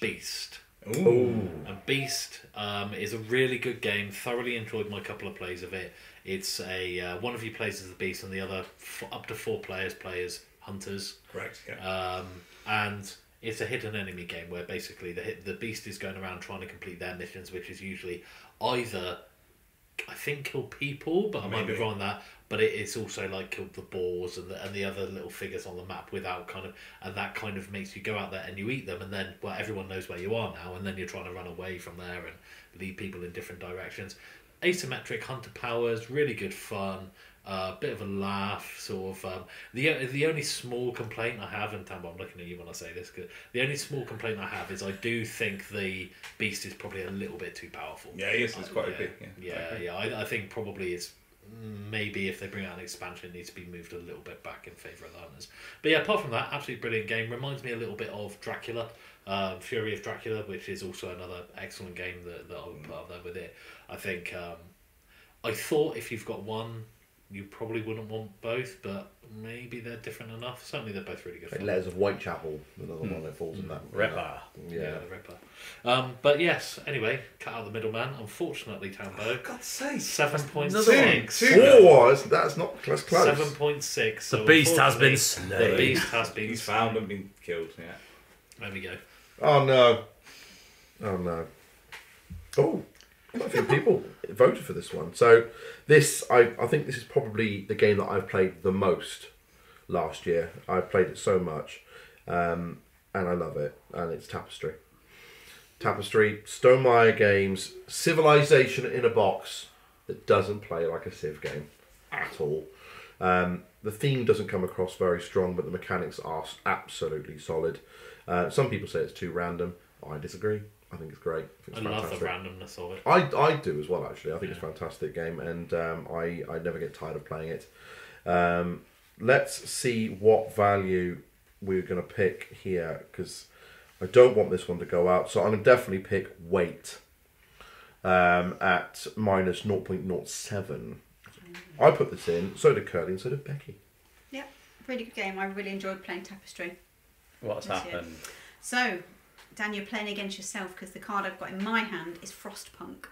Beast.
Ooh.
And Beast is a really good game. Thoroughly enjoyed my couple of plays of it. It's a one of you plays as the Beast, and the other up to 4 players play as hunters.
Correct. Yeah.
And it's a hidden enemy game where basically the Beast is going around trying to complete their missions, which is usually either I think kill people, but I might be
Maybe.
wrong on that. But it's also like killed the boars and the other little figures on the map without and that kind of makes you go out there and you eat them, and then everyone knows where you are now, and then you're trying to run away from there and lead people in different directions. Asymmetric hunter powers, really good fun. Bit of a laugh, sort of. The only small complaint I have, and Tambo, I'm looking at you when I say this, 'cause the only small complaint I have is I do think the beast is probably a little bit too powerful.
Yeah, he is. It's quite big.
I think probably it's maybe if they bring out an expansion, it needs to be moved a little bit back in favour of the hunters. But yeah, apart from that, absolutely brilliant game. Reminds me a little bit of Dracula, Fury of Dracula, which is also another excellent game that I would put up there with it. I think I thought if you've got one, you probably wouldn't want both, but maybe they're different enough. Certainly, they're both really good.
Like Letters of Whitechapel, another one that falls in that.
Ripper.
Yeah.
The Ripper. But yes, anyway, cut out the middleman. Unfortunately, Tambo.
God's sake.
7.6.
That's not close.
7.6.
The beast has been
The
slain.
beast has been
He's found and been killed. Yeah.
There we go.
Oh no. Oh, quite a few people voted for this one. So this, I think this is probably the game that I've played the most last year. I played it so much, and I love it. And it's Tapestry. Tapestry, Stonemaier Games, Civilisation in a box that doesn't play like a Civ game at all. The theme doesn't come across very strong, but the mechanics are absolutely solid. Some people say it's too random. I disagree. I think it's great.
I love the randomness of it.
I do as well, actually. I think it's a fantastic game, and I never get tired of playing it. Let's see what value we're going to pick here, because I don't want this one to go out. So I'm going to definitely pick weight at minus 0.07. I put this in, so did Kerley, and so did Becky.
Yeah, really good game. I really enjoyed playing Tapestry.
What's
That's it.
happened?
So, Dan, you're playing against yourself because the card I've got in my hand is Frostpunk.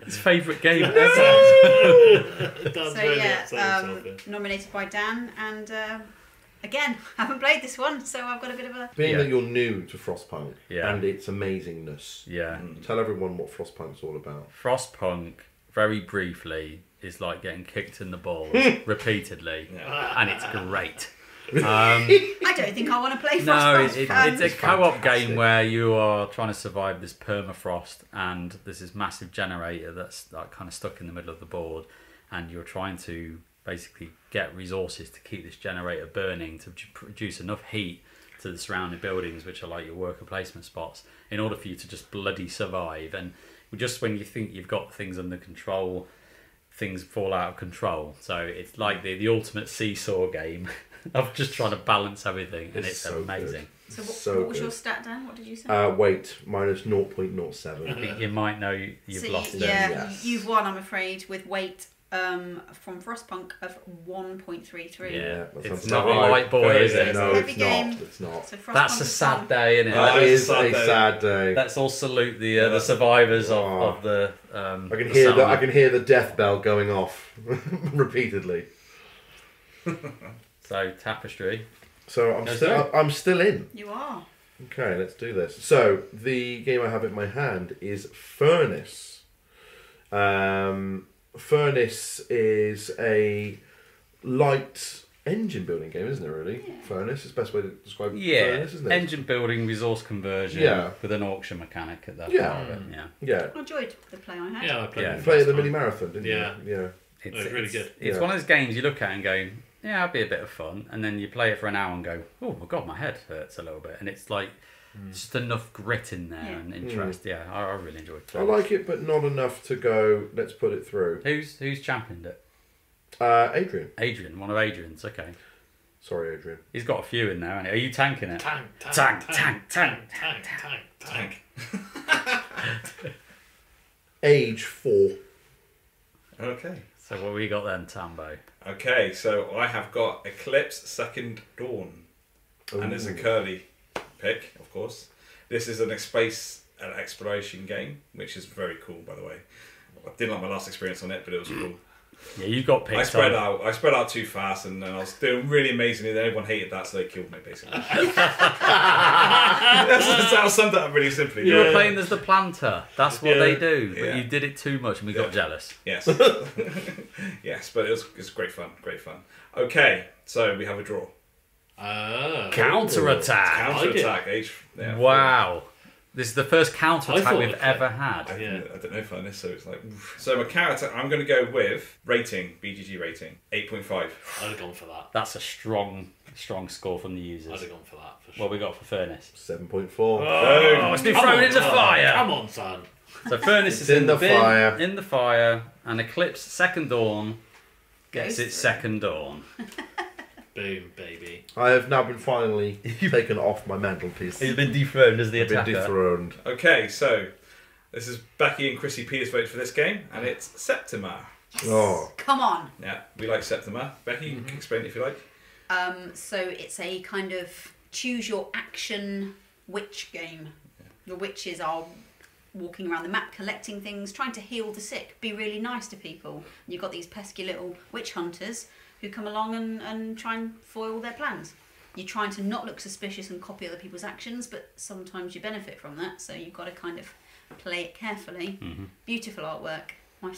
His favourite game.
Dan's
So
really
yeah,
upset himself here.
nominated by Dan, and again, haven't played this one, so I've got a bit of a...
Being
Yeah.
that you're new to Frostpunk
Yeah.
and its amazingness,
Yeah.
tell everyone what Frostpunk's all about.
Frostpunk, very briefly, is like getting kicked in the balls repeatedly, and it's great.
I don't think I want to play
No,
Frostpunk.
it's a co-op game where you are trying to survive this permafrost, and there's this massive generator that's like kind of stuck in the middle of the board, and you're trying to basically get resources to keep this generator burning to produce enough heat to the surrounding buildings, which are like your worker placement spots, in order for you to just bloody survive. And just when you think you've got things under control, things fall out of control. So it's like the ultimate seesaw game of just trying to balance everything, and it's
so
amazing.
So
So
what was
good.
your stat, Dan? What did you say?
Weight minus
I
0.07.
think you might know you've
So
lost it.
yeah,
Yes.
you've won, I'm afraid, with weight from Frostpunk of 1.33.
Yeah,
that
it's
sounds
not
about
a light boy,
Very
is
good.
it?
No,
Heavy
it's
game.
not. It's not.
So Frostpunk
That's a
is
sad
gone.
day, isn't it?
That
That
is
is
a
a sad day.
sad day.
Let's all salute the survivors of the.
I can hear
settlement.
I can hear the death bell going off repeatedly.
So Tapestry.
So I'm still in.
You are.
Okay, let's do this. So the game I have in my hand is Furnace. Furnace is a light engine building game, isn't it? Really,
Yeah.
Furnace is the best way to describe
Yeah,
Furnace, isn't it?
engine building, resource conversion,
Yeah.
with an auction mechanic at that
Yeah.
part of it. Yeah,
Yeah,
I enjoyed the play I had.
Yeah, I played
Yeah.
it
play at the
last
mini
time.
marathon, didn't
Yeah.
you? Yeah.
It's really good.
It's
Yeah.
one of those games you look at and go, yeah, that'd be a bit of fun, and then you play it for an hour and go, oh my god, my head hurts a little bit, and it's like just enough grit in there
Yeah.
and interest. Yeah, I really enjoyed it.
I like it, but not enough to go. Let's put it through.
Who's championed it?
Adrian.
Adrian, one of Adrian's. Okay,
Sorry, Adrian.
he's got a few in there. Hasn't he? Are you tanking it?
Tank.
Age 4.
Okay.
So what we got then, Tambo?
Okay, so I have got Eclipse Second Dawn. And it's a
Ooh.
Kerley pick, of course. This is a space and exploration game, which is very cool, by the way. I didn't like my last experience on it, but it was cool.
Yeah, you got picked
I spread
on.
out. I spread out too fast, and then I was doing really amazingly. Then everyone hated that, so they killed me basically. That summed it up really simply.
You were playing as the planter. That's what they do. But
Yeah.
you did it too much, and we got jealous.
Yes. Yes, but it was great fun. Great fun. Okay, so we have a draw.
Counter attack.
Counter attack.
Wow. This is the first counter
I
attack
thought
we've
it-
ever had.
I don't know if I know, so it's like... So my character, I'm going to go with rating, BGG rating, 8.5.
I'd have gone for that.
That's a strong score from the
I'd
users.
have gone for that for sure.
What we got for Furnace?
7.4.
Oh, it's been thrown in the fire.
Come on, son.
So Furnace is
It's in
in the
the
bin,
fire.
in the fire, and Eclipse Second Dawn gets
Goes
its
through.
second dawn.
Boom, baby.
I have now been finally taken off my mantelpiece.
He's been dethroned as the
I've been
attacker.
dethroned.
Okay, so this is Becky and Chrissy Peters voted for this game, and it's Septima.
Oh,
Come on.
Yeah, we like Septima. Becky, you can explain it if you like.
So it's a kind of choose your action witch game. The witches are walking around the map collecting things, trying to heal the sick, be really nice to people. And you've got these pesky little witch hunters who come along and try and foil their plans. You're trying to not look suspicious and copy other people's actions, but sometimes you benefit from that, so you've got to kind of play it carefully. Beautiful artwork. My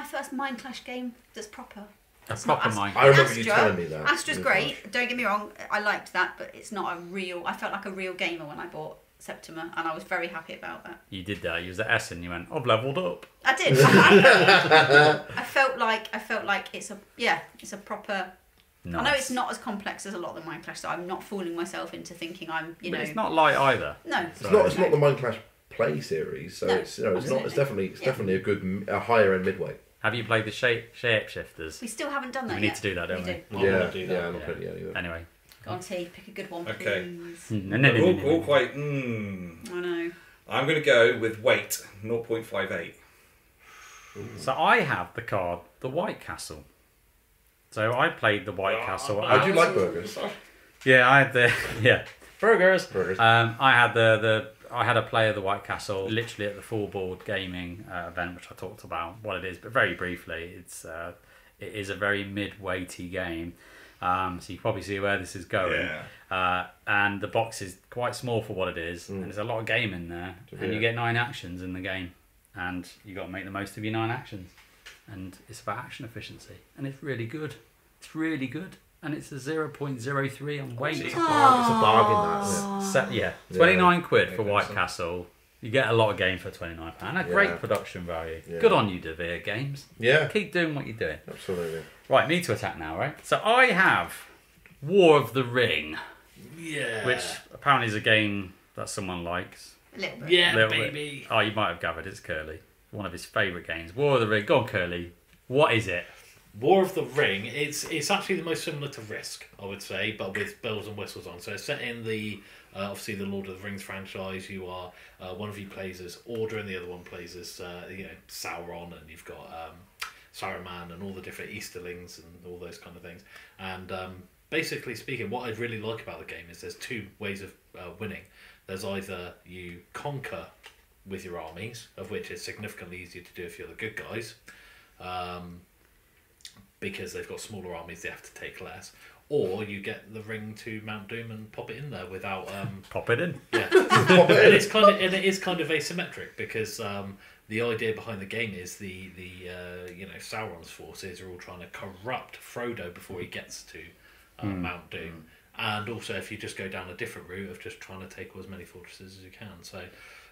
first Mind Clash game that's proper.
A
It's not
proper
Ast-
Mind
I remember you
Astra.
telling me that.
Astra's great, don't get me wrong, I liked that, but it's not a real... I felt like a real gamer when I bought Septima, and I was very happy about that.
You did that. You was at Essen. You went, I've leveled up.
I did. I felt like it's a proper...
Nice.
I know it's not as complex as a lot of the Mind Clash, so I'm not fooling myself into thinking I'm,
But it's not light either.
No.
It's not the Mind Clash play series, so
No,
it's not. It's
absolutely.
definitely a higher end midway.
Have you played the shapeshifters?
We still haven't done that
We
yet.
need to do that, don't we?
I wanna do that.
I'm not playing it either.
Anyway.
Go on, T, pick a good one,
Okay.
please.
We're all quite...
I know.
I'm going to go with weight, 0.58.
So I have the card, the White Castle. So I played the White Castle.
How do you like burgers?
Yeah, I had the burgers.
Burgers.
I had I had a play of the White Castle literally at the Full Board Gaming event, which I talked about what it is, but very briefly, it is a very mid-weighty game. So you can probably see where this is going.
Yeah.
And the box is quite small for what it is, and there's a lot of game in there, and you get 9 actions in the game, and you got to make the most of your 9 actions, and it's about action efficiency, and it's really good. It's really good, and it's a 0.03 on weight.
It's a bargain, that, isn't it?
29 quid for
Yeah,
White
awesome.
Castle. You get a lot of game for £29. A great
Yeah.
production value.
Yeah.
Good on you, DeVere Games.
Yeah,
Keep doing what you're doing.
absolutely.
Right, me to attack now, right? So I have War of the Ring,
Yeah.
which apparently is a game that someone likes.
A little bit.
Yeah,
Little
baby.
bit. Oh, you might have gathered it's Kerley. One of his favourite games. War of the Ring. Go on, Kerley. What is it?
War of the Ring. It's actually the most similar to Risk, I would say, but with bells and whistles on. So it's set in the obviously the Lord of the Rings franchise. You are one of you plays as Order, and the other one plays as Sauron, and you've got Saruman and all the different Easterlings and all those kind of things. And basically speaking, what I really like about the game is there's 2 ways of winning. There's either you conquer with your armies, of which it's significantly easier to do if you're the good guys. Because they've got smaller armies, they have to take less. Or you get the ring to Mount Doom and pop it in there without.
Pop it in.
Yeah, and it is kind of asymmetric because the idea behind the game is the Sauron's forces are all trying to corrupt Frodo before he gets to Mount Doom, and also if you just go down a different route of just trying to take as many fortresses as you can. So,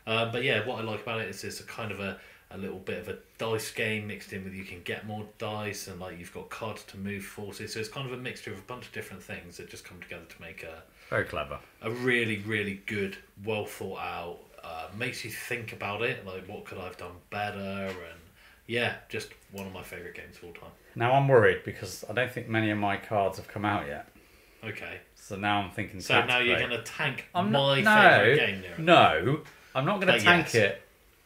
but yeah, what I like about it is it's a kind of a little bit of a dice game mixed in with you can get more dice and like you've got cards to move forces, so it's kind of a mixture of a bunch of different things that just come together to make
Very clever.
a really, really good, well thought out, makes you think about it, like what could I have done better, and yeah, just one of my favourite games of all time.
Now I'm worried because I don't think many of my cards have come out yet.
Okay,
So now I'm thinking
so now
tactically.
you're going to tank
I'm
my
not,
favourite game there.
No, I'm not going to
But
tank
yes.
it,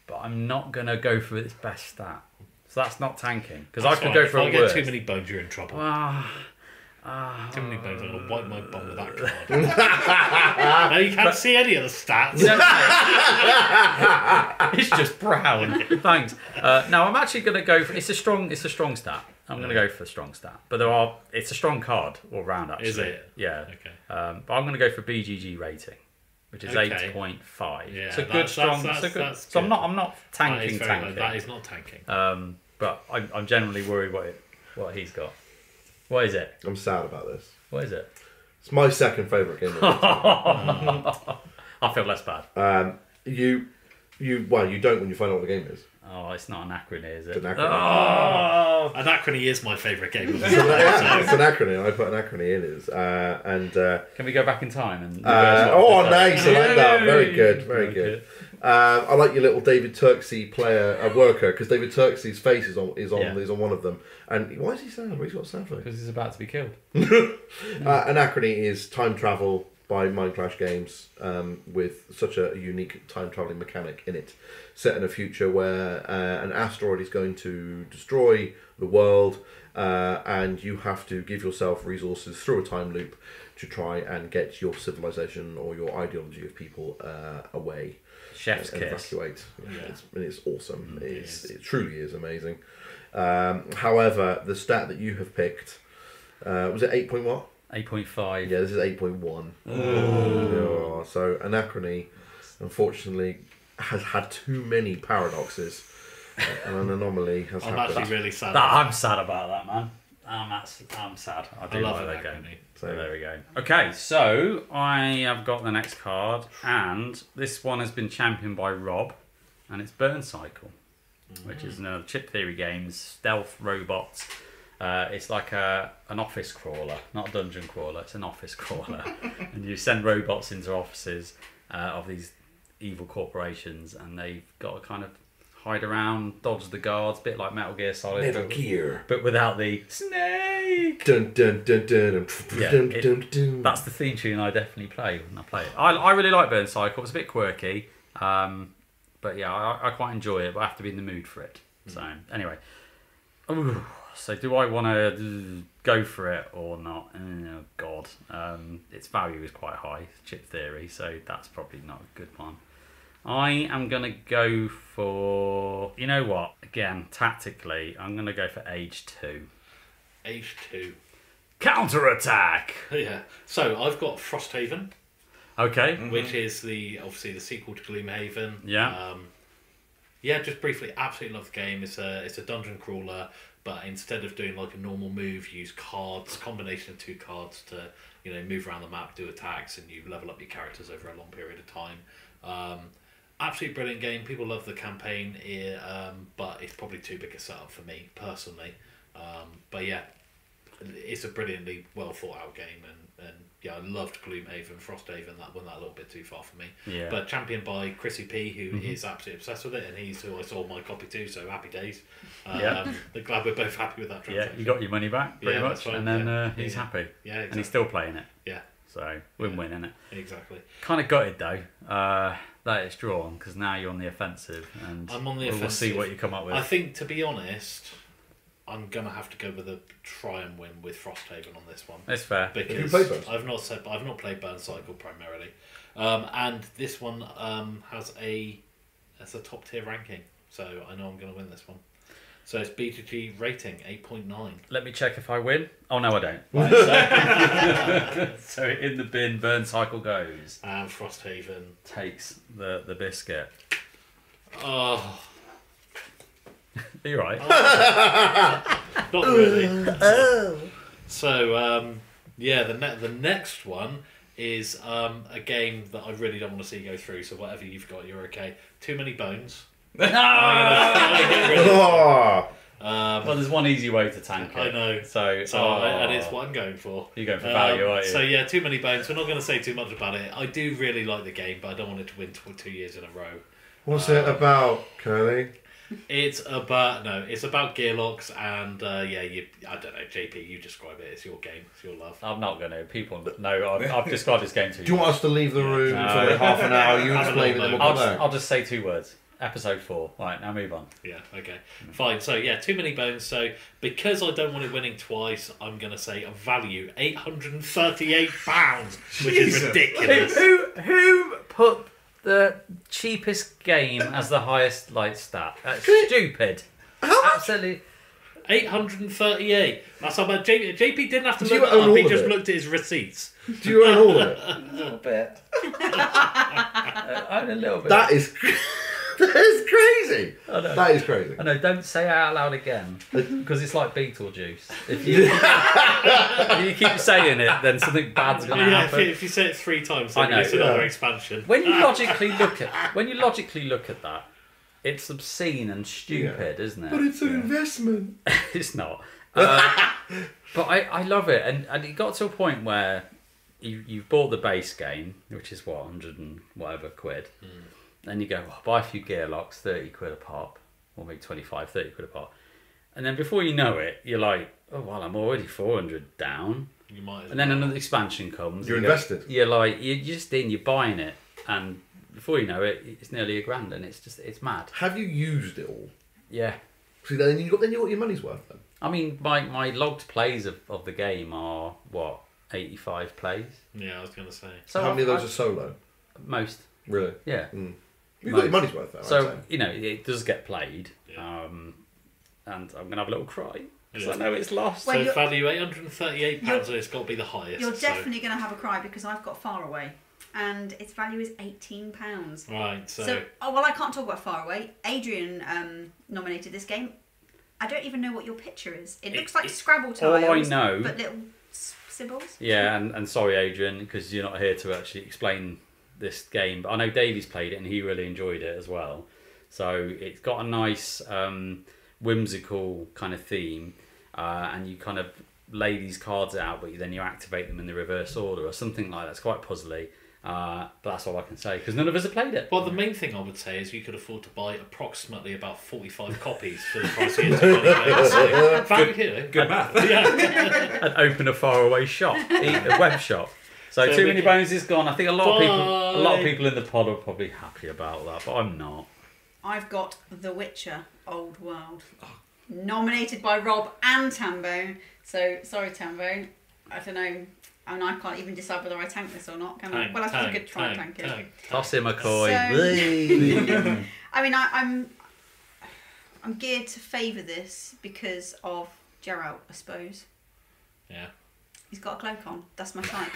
but I'm not going to go for its best stat. So that's not tanking. Because I
That's
could
fine.
go
If
for
I
a
get
worse.
too many bones, you're in trouble. Too many bones, I'm going to wipe my bum with that card. Now you can't see any of the stats.
It's just brown. Thanks. No, I'm actually going to go for. It's a strong stat. I'm going to go for strong stat. But it's a strong card all round, actually.
Is it?
Yeah.
Okay.
But I'm going to go for BGG rating, which is 8.5.
Yeah,
it's a good, strong...
that's
so
good.
I'm not tanking.
That is not tanking.
But I'm generally worried what he's got. What is it?
I'm sad about this.
What is it?
It's my second favourite game.
I feel less bad.
You don't when you find out what the game is.
Oh, it's not Anachrony, is it?
It's Anachrony.
Oh!
Anachrony is my favourite game.
It's Anachrony. I put Anachrony in it.
Can we go back in time and?
Nice! I like that. Very good. Very good. I like your little David Turksey worker, because David Turksey's face is on one of them. And why is he sad? Why he's got a sad face?
Because he's about to be killed.
Anachrony is time travel by Mind Clash Games, with such a unique time traveling mechanic in it, set in a future where an asteroid is going to destroy the world, and you have to give yourself resources through a time loop to try and get your civilization or your ideology of people away.
Chef's
and
kiss.
evacuate.
Yeah.
It's awesome. It truly is amazing. However, the stat that you have picked, was it 8 point what?
8.5.
Yeah, this is 8.1. Oh, so Anachrony, unfortunately, has had too many paradoxes, and an anomaly has
I'm
happened.
actually really sad.
I'm sad about that, man. I'm sad. I do
love
like that
Anachrony.
game. So there we go. Okay, so I have got the next card, and this one has been championed by Rob, and it's Burncycle, which is another chip theory games, stealth robots. It's like an office crawler, not a dungeon crawler. It's an office crawler, and you send robots into offices of these evil corporations, and they've got to kind of hide around, dodge the guards, bit like Metal Gear Solid.
Metal Gear.
But without the snake.
Dun dun dun dun.
That's the theme tune I definitely play when I play it. I really like Burncycle. It's a bit quirky, but yeah, I quite enjoy it. But I have to be in the mood for it. So anyway, so do I want to go for it or not? Oh God, its value is quite high, chip theory, so that's probably not a good one. I am going to go for... You know what? Again, tactically, I'm going to go for Age 2.
Age 2.
Counter-attack!
Yeah. So, I've got Frosthaven.
Okay.
Which is obviously the sequel to Gloomhaven.
Yeah.
Just briefly, absolutely love the game. It's a dungeon crawler, but instead of doing like a normal move, use cards, combination of 2 cards to, move around the map, do attacks, and you level up your characters over a long period of time. Absolutely brilliant game. People love the campaign, but it's probably too big a setup for me personally. But yeah, it's a brilliantly well thought out game, and yeah, I loved Gloomhaven. Frosthaven, that went that a little bit too far for me.
Yeah.
But championed by Chrissy P, who is absolutely obsessed with it, and he's who I sold my copy to. So happy days.
Yeah.
Glad we're both happy with that transaction.
Yeah, you got your money back pretty much,
right.
and then he's happy.
Yeah, exactly.
And he's still playing it.
Yeah.
So win-win, innit?
Exactly.
Kind of gutted though. That it's drawn, because now you're on the offensive, and
I'm on the
we'll
offensive.
see what you come up with.
I think, to be honest, I'm gonna have to go with a try and win with Frosthaven on this one.
It's fair.
Because
Have you played
I've not played Burncycle primarily, and this one has a top tier ranking, so I know I'm gonna win this one. So it's BGG rating 8.9.
Let me check if I win. Oh no, I don't. Right, so in the bin, Burncycle goes.
And Frosthaven
Takes the biscuit.
Oh,
Are you right?
not really. So the next one is a game that I really don't want to see go through. So whatever you've got, you're okay. Too Many Bones.
No! Well, there's one easy way to tank it.
I know. And it's what I'm going for.
You're going for value, aren't you?
So yeah, Too Many Bones. We're not going to say too much about it. I do really like the game, but I don't want it to win 2 years in a row.
What's it about, Kerley?
It's about gearlocks and I don't know, JP, you describe it. It's your game. It's your love.
I'm not going to. People know. I've described this game to you.
Do you want us to leave the room
No.
for like half an hour? You
Have a
explain it,
little
then we'll come
I'll
back.
just say 2 words. Episode 4. Right, now move on.
Yeah, okay. Fine. So yeah, Too Many Bones. So because I don't want it winning twice, I'm going to say a value £838, which is ridiculous.
Who put the cheapest game as the highest stat? That's stupid.
How much?
Absolutely.
838. That's how much JP didn't have to
Do you
look it
own
up.
all
He
of
just
it?
looked at his receipts.
Do you own all of it?
A little bit. I own a little bit.
That is crazy.
I know.
That is crazy.
I know, don't say it out loud again, because it's like Beetlejuice. If you keep saying it, then something bad's going to happen.
If you say it 3 times, then
I know,
it's another
yeah.
expansion.
When you logically look at that, it's obscene and stupid, isn't it?
But it's an investment.
It's not. But I love it, and it got to a point where you've bought the base game, which is what, 100 and whatever quid. Then you go, buy a few gear locks, 30 quid a pop, or maybe 25, 30 quid a pop. And then before you know it, you're like, oh, well, I'm already 400 down.
You might as
And then
well.
another expansion comes.
You're
you go-
invested.
You're like, you're just in, you're buying it. And before you know it, it's nearly $1,000, and it's mad.
Have you used it all?
Yeah.
See, then you got your money's worth then.
I mean, my logged plays of the game are, what, 85 plays?
Yeah, I was going to say.
So
How many of those
I-
are solo?
Most,
Really?
yeah.
You've got your money's worth though. I'd
So,
say.
you know, it does get played.
Yeah.
And I'm going to have a little cry, because
Yeah.
I know it's lost.
Well,
So
you're-
value £838, and it's got to be the highest.
You're
so-
definitely going to have a cry because I've got Faraway, and its value is £18.
Right,
So, I can't talk about Faraway. Adrian nominated this game. I don't even know what your picture is. It looks like Scrabble tiles.
all I know-
But little symbols.
Yeah, and sorry, Adrian, because you're not here to actually explain this game. But I know Davey's played it, and he really enjoyed it as well. So it's got a nice whimsical kind of theme, and you kind of lay these cards out, but then you activate them in the reverse order or something like that. It's quite puzzly. But that's all I can say, because none of us have played it.
Well, the main thing I would say is you could afford to buy approximately about 45 copies for the price of it. So, value,
Good math.
Yeah.
And open a faraway shop, a web shop. So
So
Too
we
Many
can-
Bones is gone. I think a lot
Bye.
of people in the pod are probably happy about that, but I'm not.
I've got The Witcher Old World. Nominated by Rob and Tambo. So, sorry, Tambo. I don't know. I mean, I can't even decide whether I tank this or not. Can I? Well, I suppose I could try and tank it.
Toss him a coin.
So- I mean, I'm geared to favour this because of Geralt, I suppose.
Yeah.
He's got a cloak on. That's my type.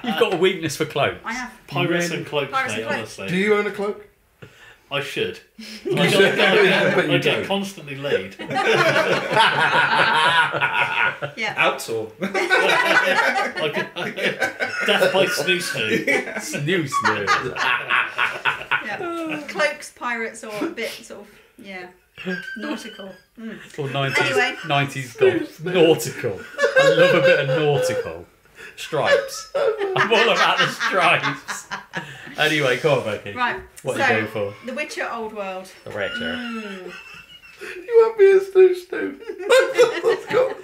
You've got a weakness for cloaks.
I have.
Pirates and cloaks,
Pirates
mate,
and cloaks.
honestly.
Do you own a cloak?
I should.
should.
I
But you
get
don't.
constantly laid.
Yeah.
Outdoor.
Death by snoo.
Snooze.
Yeah. Cloaks, pirates, or a bit sort of, yeah, nautical.
Or 90s,
Anyway.
90s golf. Nautical. I love a bit of nautical. Stripes. I'm all about the stripes. Anyway, come on, Becky.
Right.
What
so,
are you going for?
The Witcher Old World.
The Witcher.
You want me a snoo.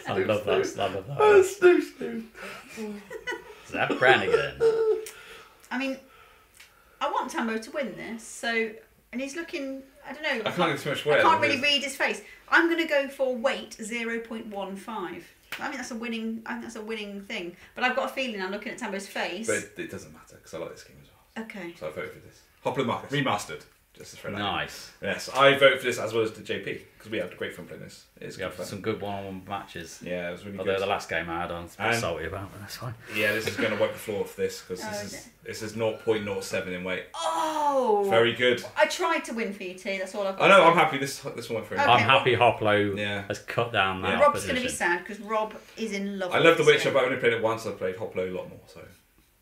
I love that. I love
Oh,
that.
snoo.
Zap Brannigan.
I mean, I want Tambo to win this, so, and he's looking, I don't know.
I can't get too much
I
weight.
can't really read his face. I'm going to go for weight 0.15. I think that's a winning thing. But I've got a feeling I'm looking at Tambo's face.
But it doesn't matter, because I like this game as well.
Okay.
So I voted for this. Hoplomachus. Remastered. Just to throw that in.
Nice.
Yes, I voted for this as well as the JP, because we had great fun playing this. It's
We
good
have
fun.
some good one-on-one matches.
Yeah, it was really
Although
good.
the last game I had on, I was a bit
And-
salty about, but that's fine.
Yeah, this is going to wipe the floor off this, because
Oh,
this is 0.07 in weight.
Oh!
Very good.
I tried to win for you, T. That's all I've got.
I know,
to say.
I'm happy this one went through.
Okay.
I'm happy Hoplo
Yeah.
has cut down that
Rob's going to be
opposition.
sad because Rob is in love
I
with
love The
this
Witcher,
game.
but I only played it once. I played Hoplo a lot more, so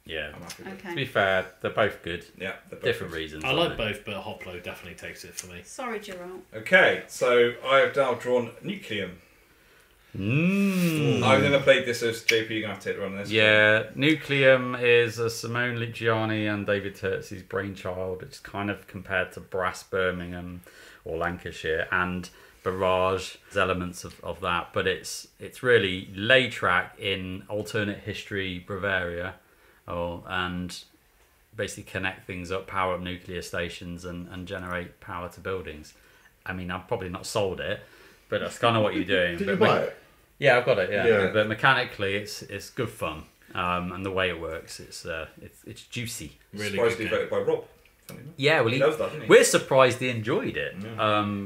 Yeah.
I'm happy with it.
To
Okay.
be fair, they're both good.
Yeah, they're both
Different
good.
reasons.
I
aren't
like
they?
both, but Hoplo definitely takes it for me.
Sorry, Geralt.
Okay, so I have now drawn Nucleum. I've never played this, so JP, you're going to have to take the run on this.
Yeah, Nucleum is a Simone Ligiani and David Terzi's brainchild. It's kind of compared to Brass Birmingham or Lancashire and Barrage. There's elements of that, but it's really lay track in alternate history Bavaria, and basically connect things up, power up nuclear stations and generate power to buildings. I mean, I've probably not sold it, but that's kind of what you're doing.
Did
But
you buy it?
Yeah, I've got it. Yeah,
Yeah.
but mechanically, it's good fun, and the way it works, it's juicy.
Really
Surprisingly
good game.
voted by Rob. Funny enough.
Yeah, well,
He loves that, doesn't he?
we're surprised he enjoyed it.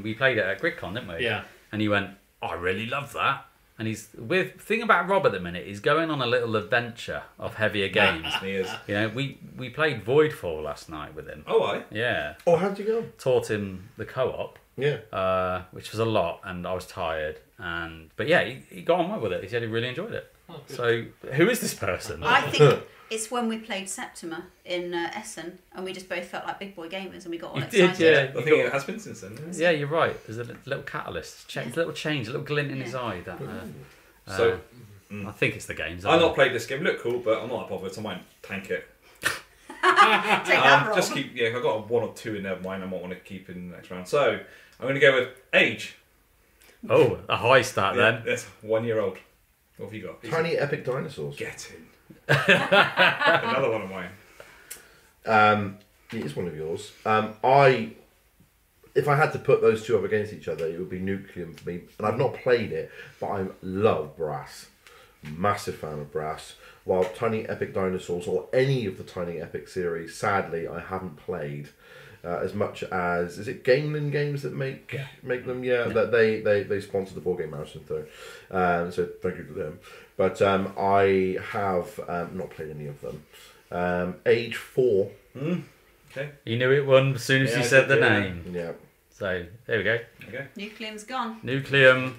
We played it at GridCon, didn't we?
Yeah.
And he went, I really love that. And he's thing about Rob at the minute, he's going on a little adventure of heavier games.
He is.
You know, we played Voidfall last night with him.
Oh, I.
Yeah.
Oh, how'd you go?
Taught him the co-op.
Yeah.
Which was a lot, and I was tired. But yeah, he got on well with it. He said he really enjoyed it.
Oh,
So, who is this person?
I think it's when we played Septima in Essen, and we just both felt like big boy gamers, and we got all
You
excited.
did, yeah.
I think it has been since then.
Yeah, you're right. There's a little catalyst, a little change, a little glint in his eye. That
So,
I think it's the games.
I've not played this game. Look cool, but I'm not bothered. So I might tank it.
Take that, Rob.
Just keep. Yeah, I've got one or two in there of mine. I might want to keep in the next round. So I'm going to go with age.
Oh, a high start then.
That's 1 year old. What have you got?
Tiny epic dinosaurs.
Get in. Another one of mine.
It is one of yours. If I had to put those two up against each other, it would be Nucleum for me. And I've not played it, but I love Brass. Massive fan of Brass. While Tiny Epic Dinosaurs, or any of the Tiny Epic series, sadly, I haven't played. As much as, is it Gamelin Games that make them? Yeah, that they sponsor the Board Game Marathon through. So thank you to them. But I have not played any of them. Age 4.
Okay.
You knew it won as soon as you said the name.
Yeah.
So there we go.
Okay.
Nucleum's gone.
Nucleum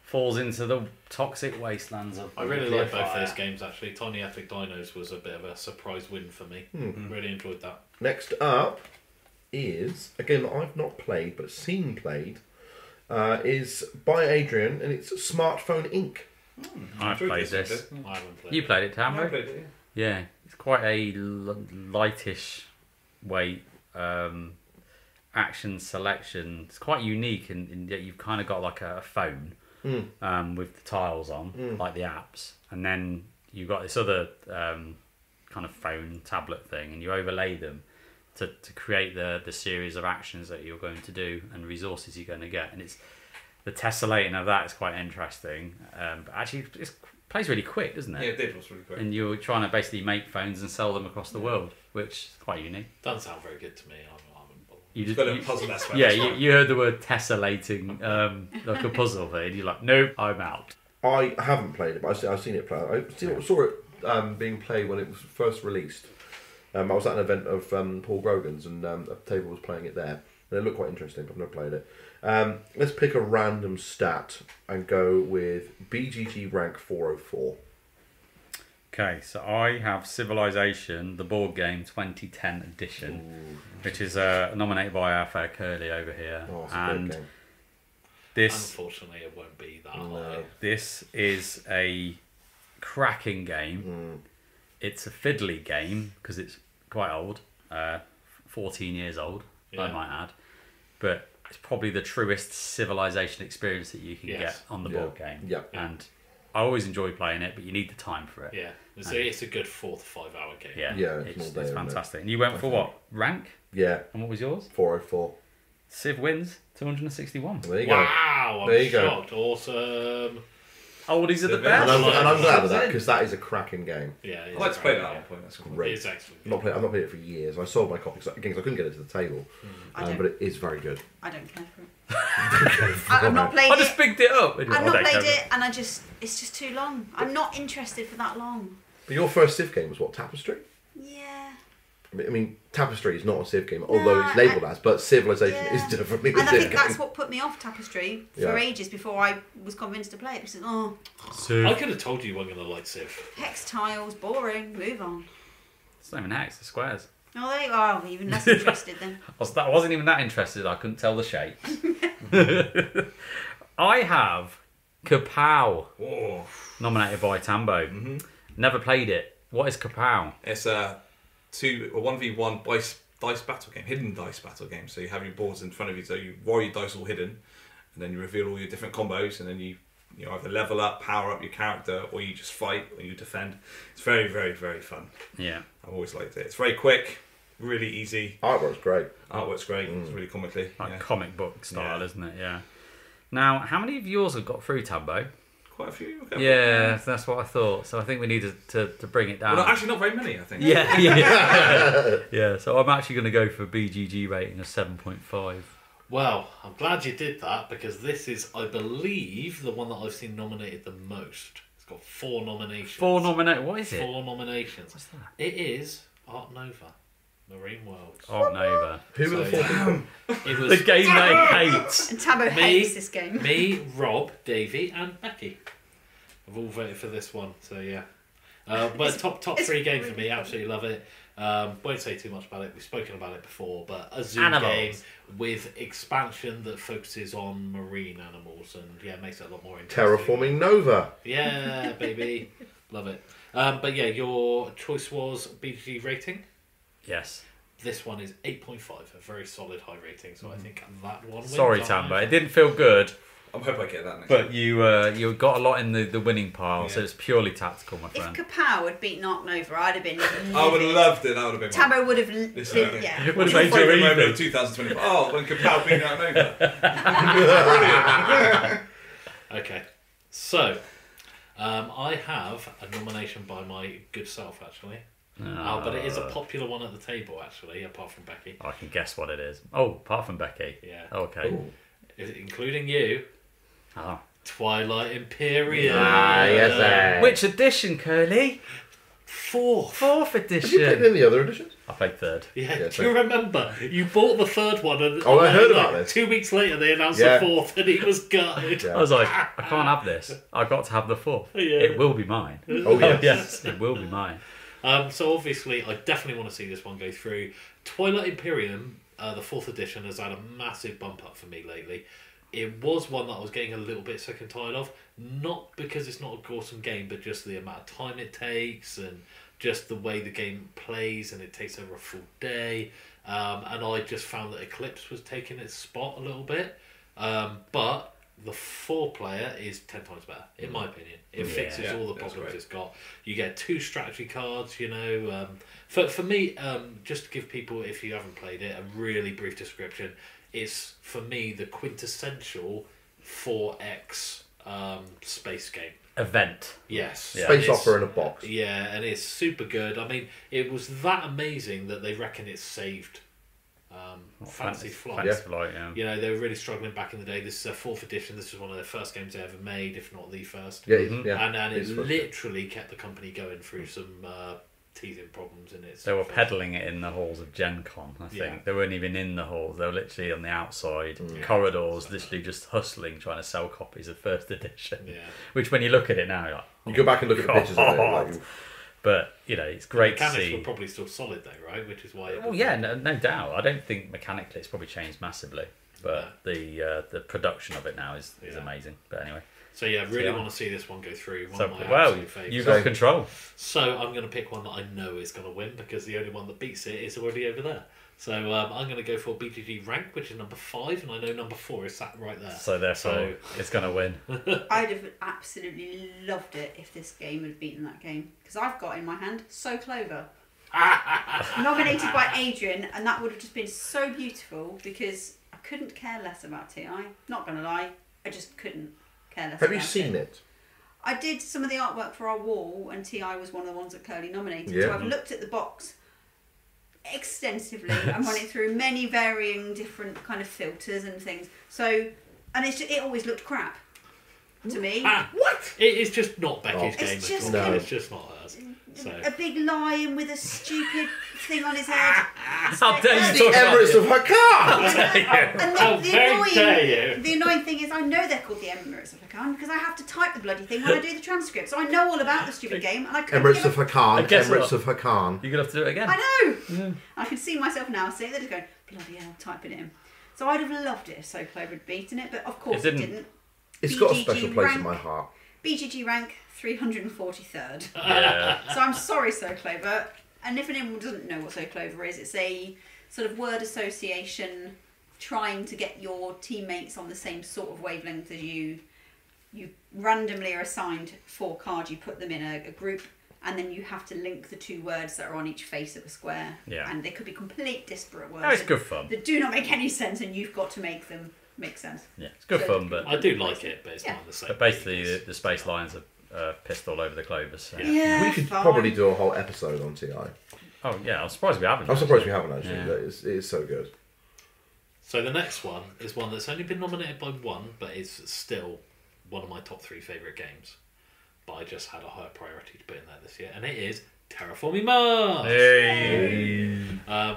falls into the toxic wastelands of.
I really
nuclear
like both
fire.
those games actually. Tiny Epic Dinos was a bit of a surprise win for me. Really enjoyed that.
Next up is a game that I've not played but seen played. Is by Adrian, and it's Smartphone Inc.
I've played this.
I haven't played.
You played it, Tambo?
I played it,
Yeah, it's quite a lightish weight action selection. It's quite unique in that you've kind of got like a phone with the tiles on, like the apps, and then you've got this other kind of phone tablet thing, and you overlay them to create the series of actions that you're going to do and resources you're going to get. And it's the tessellating of that is quite interesting. But actually, it plays really quick, doesn't it?
Yeah, it did. It was really quick.
And you're trying to basically make phones and sell them across the world, which is quite unique.
Doesn't sound very good to me. I'm
You
It's got a puzzle aspect.
yeah, you heard the word tessellating, like a puzzle thing, and you're like, nope, I'm out.
I haven't played it, but I've seen it play. I saw it being played when it was first released. I was at an event of Paul Grogan's, and a table was playing it there. And it looked quite interesting, but I've never played it. Let's pick a random stat and go with BGG rank 404.
Okay, so I have Civilisation, the board game 2010 edition, which is nominated by our fair Kerley over here.
Oh, it's a
and
great game.
this
Unfortunately, it won't be that
No.
high.
this is a cracking game. It's a fiddly game because it's quite old, 14 years old, I
Yeah.
might add. But it's probably the truest Civilisation experience that you can
Yes.
get on the
Yeah.
board game.
Yeah.
And I always enjoy playing it, but you need the time for it.
Yeah, it's a good 4 to 5 hour game.
Yeah,
Yeah, it's
it's,
all day,
it's
isn't it?
fantastic. And you went for what? Rank?
Yeah,
And what was yours?
404.
Civ wins 261.
There you go.
Wow, I'm
There you go.
shocked. Awesome.
Oldies are the
And
best.
And I'm glad of that,
That's
because that is a cracking game.
Yeah,
I'd like to play that at one point. That's cool.
Great.
It's excellent.
I've not played it for years. I sold my copy again because I couldn't get it to the table.
I don't.
But it is very good.
I don't care for it. I've not played
I just
it.
picked it up.
I've not played it, and it's just too long. I'm not interested for that long.
But your first Civ game was what, Tapestry?
Yeah.
I mean, Tapestry is not a Civ game, although it's labelled as, but Civilization is definitely a
And I
Civ
think
game.
that's what put me off Tapestry for
Yeah.
ages before I was convinced to play it. Because,
I could have told you you weren't going to like Civ.
hex tiles, boring, move on.
It's not even hex, it's squares.
Oh, there you are. Even less interested then.
I wasn't even that interested. I couldn't tell the shapes. I have Kapow,
Whoa.
nominated by Tambo. Never played it. What is Kapow?
It's a 1v1 dice battle game, hidden dice battle game. So you have your boards in front of you, so you roll your dice all hidden, and then you reveal all your different combos, and then you either level up, power up your character, or you just fight, or you defend. It's very, very, very fun.
Yeah.
I've always liked it. It's very quick, really easy.
Artwork's great.
Artwork's great. It's really comically.
Like
Yeah.
comic book style,
Yeah.
isn't it? Yeah. Now, how many of yours have got through, Tambo?
Quite a few. Okay.
Yeah, that's what I thought. So I think we need to bring it down.
Well, actually, not very many, I think.
Yeah. So I'm actually going to go for BGG rating of 7.5.
Well, I'm glad you did that because this is, I believe, the one that I've seen nominated the most. It's got 4 nominations.
4 nominations. What is it?
4 nominations.
What's that?
It is Art Nova, Marine Worlds.
Art Nova.
Who were the 4 people?
It was
The game they hate.
And Tambo hates this game.
Me, Rob, Davey, and Becky. I've all voted for this one, so yeah. But top 3 game for me. Absolutely love it. Won't say too much about it. We've spoken about it before, but a zoo
Animals.
game with expansion that focuses on marine animals and makes it a lot more interesting.
Terraforming Nova.
Yeah, baby, love it. But yeah, your choice was BGG rating.
Yes.
This one is 8.5, a very solid high rating. So I think that one wins.
Sorry, Tambo. It didn't feel good,
I hope I get that next
but
time.
you got a lot in the winning pile, so
Yeah.
it's purely tactical, my
If
friend.
Kapow had beaten Art Nova, I'd have been.
I would have loved it. That would have been
Tambo would have
This
been.
is okay.
Yeah.
It would
What's
have
your
made your
favourite moment
evening.
of 2025? Oh, when Kapow beat out Nova.
Okay, so I have a nomination by my good self actually. But it is a popular one at the table actually, apart from Becky.
I can guess what it is. Oh, apart from Becky.
Yeah.
Okay.
Ooh.
Including you,
Oh.
Twilight Imperium.
Yes,
Which edition, Kerley?
4th.
4th
Have you played
edition.
any of the other editions?
I played 3rd.
Yeah,
Yeah,
do you remember? You bought the 3rd one and
Oh, I heard about this.
2 weeks later they announced
Yeah.
the 4th and he was gutted.
Yeah.
I was like, I can't have this. I've got to have the 4th.
Yeah.
It will be mine.
Oh, yes.
Yes, it will be mine.
So obviously I definitely want to see this one go through. Twilight Imperium, the 4th edition, has had a massive bump up for me lately. It was one that I was getting a little bit sick and tired of, not because it's not a awesome game, but just the amount of time it takes and just the way the game plays, and it takes over a full day. And I just found that Eclipse was taking its spot a little bit. But the 4-player is 10 times better, in my opinion. It fixes
Yeah,
all the
that's
problems
great.
it's got. You get 2 strategy cards, you know. For me, just to give people, if you haven't played it, a really brief description, it's, for me, the quintessential 4X space game.
Event.
Yes.
Yeah.
Space
It's-
opera in a box.
Yeah, and it's super good. I mean, it was that amazing that they reckon it saved Fantasy Flight.
Fantasy Flight, yeah.
You know, they were really struggling back in the day. This is their 4th edition. This was one of their first games they ever made, if not the first.
Yeah,
Mm-hmm.
yeah.
And it
It's first.
literally kept the company going through some teething problems in it.
They were peddling it in the halls of Gen Con, I think.
Yeah.
They weren't even in the halls. They were literally on the outside
Mm.
corridors, literally just hustling, trying to sell copies of 1st edition.
Yeah.
Which, when you look at it now, you're like,
You go back and look at the pictures of it. Like,
but, you know, it's great to
Mechanics
see.
were probably still solid though, right? Which is why. It
Oh
was-
yeah, no doubt. I don't think mechanically it's probably changed massively, but the production of it now is
Yeah.
amazing. But anyway,
So yeah, really
Yeah.
want to see this one go through. One
so
of my
well,
absolute favourites.
you got control.
So I'm going to pick one that I know is going to win because the only one that beats it is already over there. So I'm going to go for BGG rank, which is number 5, and I know number 4 is sat right there.
So therefore, it's going to win.
I'd have absolutely loved it if this game had beaten that game. Because I've got in my hand So Clover. Nominated by Adrian, and that would have just been so beautiful because I couldn't care less about TI. Not going to lie, I just couldn't care less
have
about
you seen it?
I did some of the artwork for our wall, and TI was one of the ones that Kerley nominated.
Yeah.
So I've looked at the box extensively and run it through many varying different kind of filters and things. So, and it always looked crap to me.
What? It is just not Becky's
Oh.
game
It's
at
just
all.
No.
It's just not hers. So.
A big lion with a stupid thing on his head.
How dare
And
you talk about
Emirates
it?
of Hakan!
the,
How very dare you.
the annoying thing is I know they're called the Emirates of Hakan because I have to type the bloody thing when I do the transcript. So I know all about the stupid game and I couldn't
Emirates
give
of Hakan.
I guess
Emirates
what?
of Hakan.
You're going to have to do it again.
I know! I can see myself now sitting there just going, bloody hell, typing it in. So I'd have loved it if So Clover had beaten it, but of course
It
it
didn't.
didn't.
It's got a
BGG
special place in
rank.
my heart.
BGG rank 343rd.
Yeah.
So I'm sorry, So Clover. And if anyone doesn't know what So Clover is, it's a sort of word association trying to get your teammates on the same sort of wavelength as you. You randomly are assigned 4 cards, you put them in a group, and then you have to link the 2 words that are on each face of a square.
Yeah.
And they could be complete disparate words
Oh, it's good fun.
that do not make any sense, and you've got to make them make sense.
Yeah, it's good
So-
fun, but
I do like it, but it's
Yeah.
not the same.
but basically the space lions are pissed all over the Clovers. So.
Yeah,
We could
fine.
probably do a whole episode on TI.
Oh yeah, I'm surprised we haven't.
I'm surprised we haven't actually.
Yeah.
But it is so good.
So the next one is one that's only been nominated by one, but is still one of my top 3 favourite games. But I just had a higher priority to put in there this year, and it is Terraforming Mars.
Hey.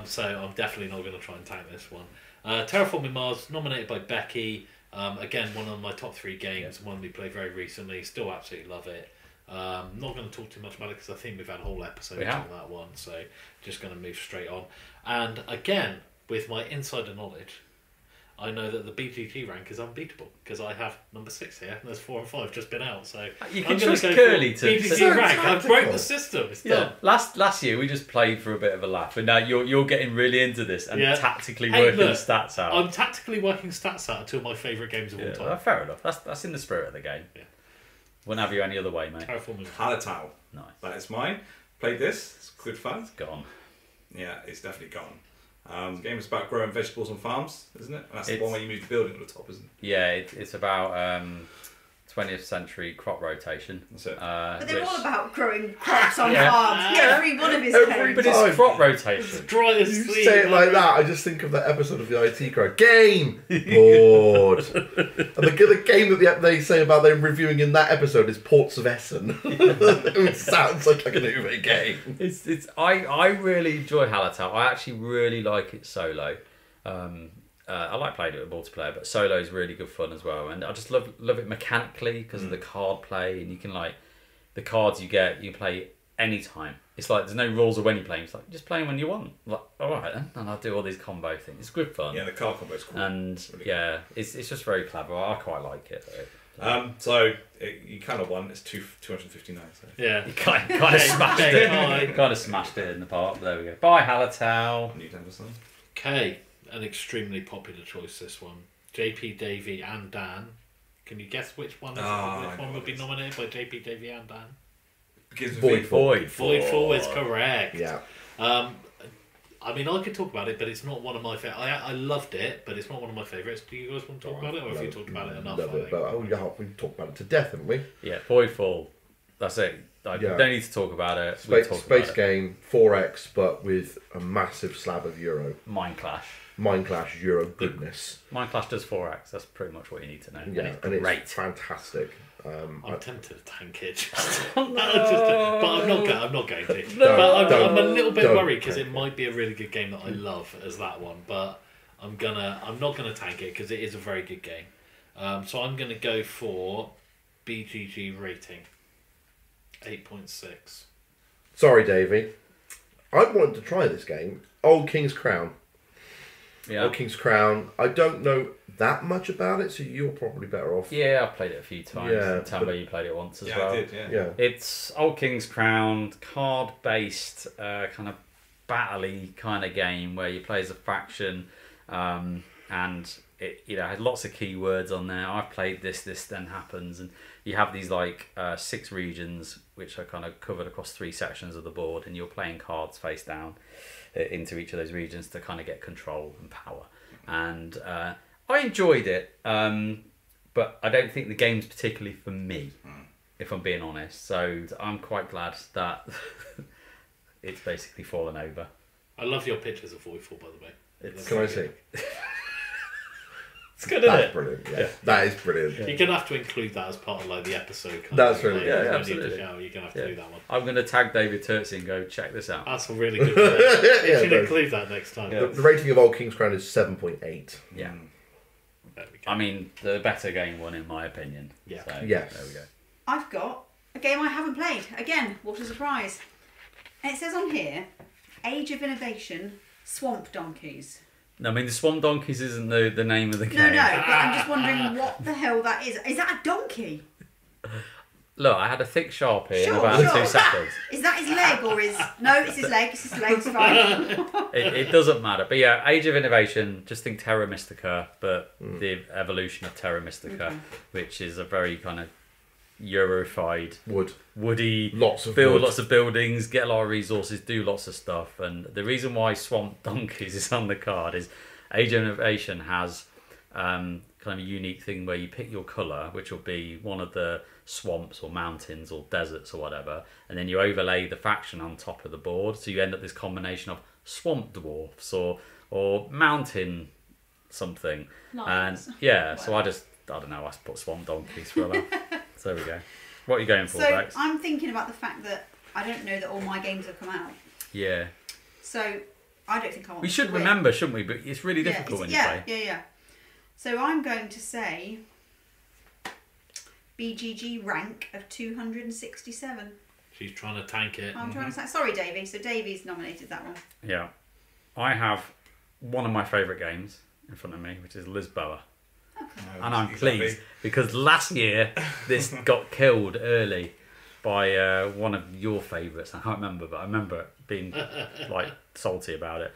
So I'm definitely not going to try and tank this one. Terraforming Mars, nominated by Becky. Again, one of my top 3 games, one we played very recently. Still absolutely love it. Not going to talk too much about it because I think we've had a whole episode on that one. So just going to move straight on. And again, with my insider knowledge, I know that the BGG rank is unbeatable because I have number 6 here, and there's 4 and 5 just been out. So
You
I'm
can
gonna
trust
go
Kerley
for
to...
BGG
So
rank. I've
tactical.
broke the system. It's done.
Last year we just played for a bit of a laugh, and now you're getting really into this and tactically
Hey,
working
look,
the stats out.
I'm tactically working stats out to my favourite games of all time.
Fair enough. That's in the spirit of the game.
Yeah.
Wouldn't have you any other way, mate.
Terraforming.
Hallertau.
Nice.
That is mine. Played this. It's good fun.
Gone.
Yeah, it's definitely gone. The game is about growing vegetables on farms, isn't it? And that's the
It's-
one where you move the building at the top, isn't it?
Yeah, it's about 20th century crop rotation.
That's it.
But they're
which-
all about growing crops on
Yeah.
farms. Every one of his
Every
games.
But it's crop rotation.
It's dry as
You
sleep.
say it like that, I just think of that episode of the IT Crowd. Game! Board! And the game that they say about them reviewing in that episode is Ports of Essen. It sounds like a Uwe game.
I really enjoy Hallertau. I actually really like it solo. I like playing it with multiplayer, but solo is really good fun as well. And I just love it mechanically because of the card play, and you can the cards you get, you can play anytime. It's like there's no rules of when you're playing. It's like just playing when you want. Like, all right then, and I'll do all these combo things. It's good fun.
Yeah, the card combo is cool.
And
Really
it's just very clever. I quite like it.
You kind of won. It's 259. So.
Yeah.
You kind of smashed
Hey,
it.
hi.
Kind of smashed it in the park. There we go. Bye, Hallertau.
New Denver
Okay, an extremely popular choice, this one. JP Davey and Dan. Can you guess which one would be nominated by JP Davey and Dan?
Begins with
Voidfall is correct.
Yeah.
I mean, I could talk about it, but it's not one of my favourites. I loved it, but it's not one of my favourites. Do you guys want to talk about it, or have you talked about it enough?
Love it, but we've talked about it to death, haven't we?
Yeah, Voidfall. That's it. I don't need to talk about it.
Space game, 4X, but with a massive slab of Euro.
Mind Clash.
Mind Clash, Euro goodness.
Mind Clash does 4x. That's pretty much what you need to know.
Yeah, and it's
great.
fantastic.
I'm tempted to tank it, but I'm not going to. But I'm a little bit
don't
worried because
tank
it might be a really good game that I love as that one. But I'm not gonna tank it because it is a very good game. So I'm gonna go for BGG rating 8.6.
Sorry, Davey. I wanted to try this game. Old King's Crown.
Yeah.
Old King's Crown. I don't know that much about it, so you're probably better off.
Yeah, I've played it a few times.
Yeah,
Tambo, you played it once as well.
I did,
Yeah.
It's Old King's Crown, card-based, kind of battle-y kind of game where you play as a faction, and it has lots of keywords on there. I've played this then happens, and you have these 6 regions which are kind of covered across 3 sections of the board, and you're playing cards face down into each of those regions to kind of get control and power. And I enjoyed it, but I don't think the game's particularly for me, if I'm being honest. So I'm quite glad that it's basically fallen over.
I love your pictures of Voidfall, by the way.
Can I see?
It's good, isn't
That's
it?
brilliant. Yeah. That is brilliant.
You're gonna have to include that as part of the episode.
That's really-
yeah,
when you
absolutely.
need to shower, you're gonna have to do that one.
I'm going to tag David Turtsey and go check this out.
That's a really good one. You should
no.
include that next time.
Yeah.
The rating of Old King's Crown is 7.8.
Yeah.
There we go.
I mean, the better game won in my opinion.
Yeah.
So,
Yes.
There we go.
I've got a game I haven't played. Again, what a surprise. And it says on here, Age of Innovation, Swamp Donkeys.
No, I mean, the Swamp Donkeys isn't the name of the game.
No, but I'm just wondering what the hell that is. Is that a donkey?
Look, I had a thick Sharpie in
Sure,
about
sure.
2 seconds.
Is that his leg or is... No, it's his leg. It's his leg. It's fine.
It doesn't matter. But yeah, Age of Innovation, just think Terra Mystica, but the evolution of Terra Mystica,
Okay.
which is a very kind of Eurofied, woody,
Lots of
build
wood.
lots of buildings, get a lot of resources, do lots of stuff. And the reason why Swamp Donkeys is on the card is Age of Innovation has kind of a unique thing where you pick your colour, which will be one of the swamps or mountains or deserts or whatever, and then you overlay the faction on top of the board, so you end up this combination of swamp dwarfs or mountain something.
Lions.
And yeah, so I don't know, I put Swamp Donkeys for a laugh. So there we go. What are you going for,
So
Bex?
I'm thinking about the fact that I don't know that all my games have come out.
Yeah.
So I don't think I want
We
to
should
win.
remember, shouldn't we? But it's really difficult when you play.
Yeah. So I'm going to say BGG rank of 267.
She's trying to tank it.
I'm trying to say. Sorry, Davey. So Davey's nominated that one.
Yeah. I have one of my favourite games in front of me, which is Lisboa.
Okay.
And I'm
Exactly.
pleased because last year this got killed early by one of your favourites. I can't remember, but I remember being like salty about it.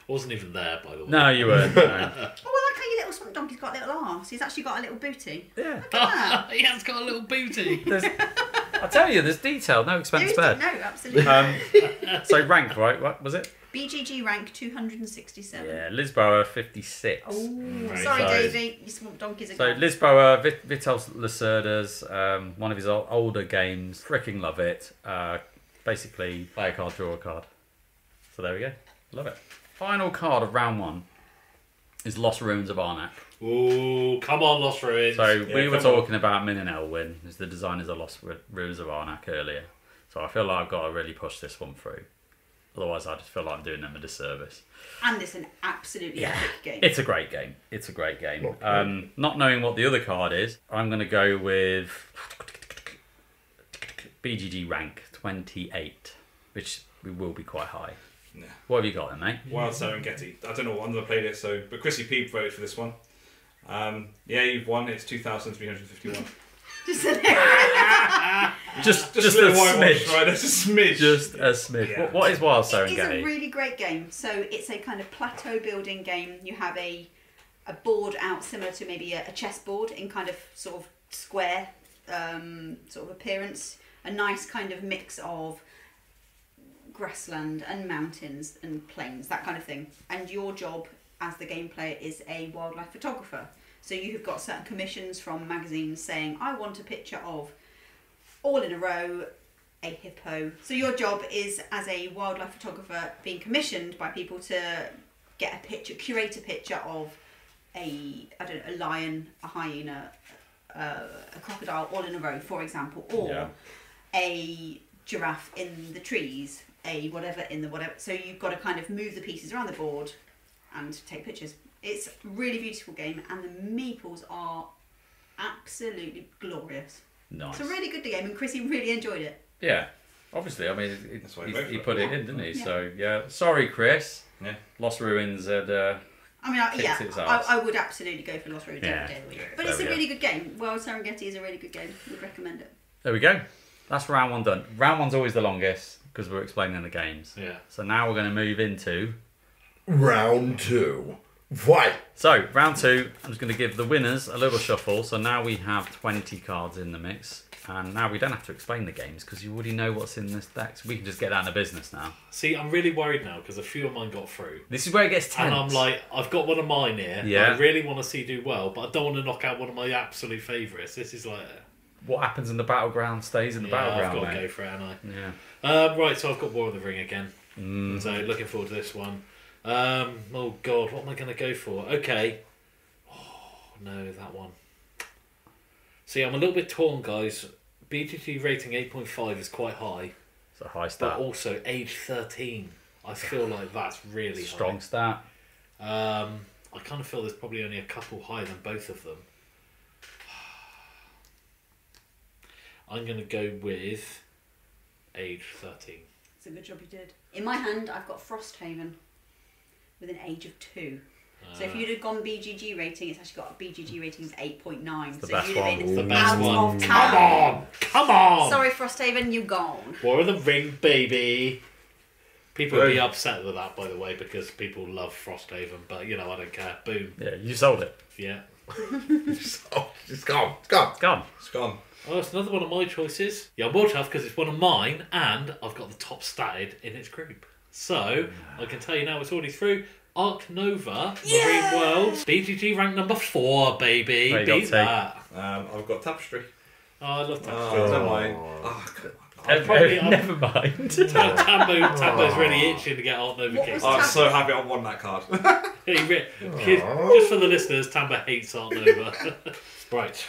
I wasn't even there, by the way.
No, you weren't. No.
Oh, well, I like how your little swamp donkey's got a little arse. He's actually got a little booty.
Yeah.
Look at that.
He has got a little booty.
I tell you, there's detail, no expense spared.
No, absolutely.
So rank, right? What was it?
BGG rank 267.
Yeah, Lisboa 56.
Oh,
Right.
sorry,
So-
Davey. Your swamp donkeys are
So
gone.
Lisboa, Vital Lacerda's, one of his older games. Freaking love it. Basically, play a card, draw a card. So there we go. Love it. Final card of round one is Lost Ruins of Arnak.
Ooh, come on, Lost Ruins.
So
Yeah,
we were
come on.
talking about Min and Elwyn as the designers of Lost Ruins of Arnak earlier. So I feel like I've got to really push this one through. Otherwise, I just feel like I'm doing them a disservice.
And it's an absolutely epic game.
It's a great game. It's a great game.
Okay.
Not knowing what the other card is, I'm going to go with BGG rank 28, which will be quite high.
Yeah.
What have you got then, mate?
Wild Serengeti. I don't know what under played it, so but Chrissy Peep voted for this one. Yeah, you've won. It's 2,351.
Just a
Just
a
a
little whitewash,
smidge.
right? That's a smidge.
Just a smidge.
Yeah.
What is Wild
It is a
Serengeti?
really great game. So it's a kind of plateau building game. You have a board out similar to maybe a chessboard in kind of sort of square sort of appearance. A nice kind of mix of grassland and mountains and plains, that kind of thing. And your job as the game player is a wildlife photographer. So you have got certain commissions from magazines saying, I want a picture of, all in a row, a hippo. So your job is, as a wildlife photographer, being commissioned by people to get a picture, curate a picture of a lion, a hyena, a crocodile, all in a row, for example, or
Yeah.
a giraffe in the trees, a whatever in the whatever. So you've got to kind of move the pieces around the board and take pictures. It's a really beautiful game, and the meeples are absolutely glorious.
Nice.
It's a really good game, and Chrissy really enjoyed it.
Yeah. Obviously, I mean,
That's why he voted
he
for
put
it.
it in, didn't he?
Yeah.
So, yeah. Sorry, Chris.
Yeah.
Lost Ruins had...
I mean,
Kicked its arse.
I would absolutely go for Lost Roads
Yeah.
every day of the week.
Yeah,
But
there
it's a
we go.
really good game. Wild Serengeti is a really good game. Would recommend it.
There we go. That's round one done. Round one's always the longest because we're explaining the games.
Yeah.
So now we're going to move into...
Round 2. Fight!
So, round two, I'm just going to give the winners a little shuffle. So now we have 20 cards in the mix. And now we don't have to explain the games because you already know what's in this deck. So we can just get down to business now.
See, I'm really worried now because a few of mine got through.
This is where it gets tense.
And I'm like, I've got one of mine here.
Yeah.
That I really want to see do well, but I don't want to knock out one of my absolute favourites. This is like...
What happens in the battleground stays in the
yeah, I've
battleground,
got to
mate.
go for it, haven't I?
Yeah.
Right, so I've got War of the Ring again.
Mm.
So looking forward to this one. Oh God, what am I going to go for? Okay. Oh no, that one. See, I'm a little bit torn, guys. BGG rating 8.5 is quite high,
It's a high
but
stat.
also age 13. I feel like that's really
Strong stat.
high. I kind of feel there's probably only a couple higher than both of them. I'm going to go with age 13.
It's a good job you did. In my hand, I've got Frosthaven with an age of 2. So if you'd have gone BGG rating, it's actually got a BGG rating of 8.9.
the
So
best
you'd have
one.
been
It's
the best
out
one.
of
Come
town.
on! Come on!
Sorry, Frosthaven, you're gone.
War of the Ring, baby. People would be
Boom.
upset with that, by the way, because people love Frosthaven, but you know, I don't care. Boom.
Yeah, you sold it.
Yeah.
Oh, it's gone. It's gone.
It's gone.
It's gone.
Oh, it's another one of my choices. Yeah, I'm more tough because it's one of mine, and I've got the top statted in its group. So, I can tell you now it's already through. Arc Nova, Marine World, BGG rank number 4, baby.
There you go,
Beat
T.
that.
I've got Tapestry.
Oh, I love that.
Oh, I don't mind. Oh, come on.
I'd probably,
Never mind.
Tambo's really itching to get Art Nova
What
King.
was
I'm so happy I won that card.
Just for the listeners, Tambo hates Art Nova. Right.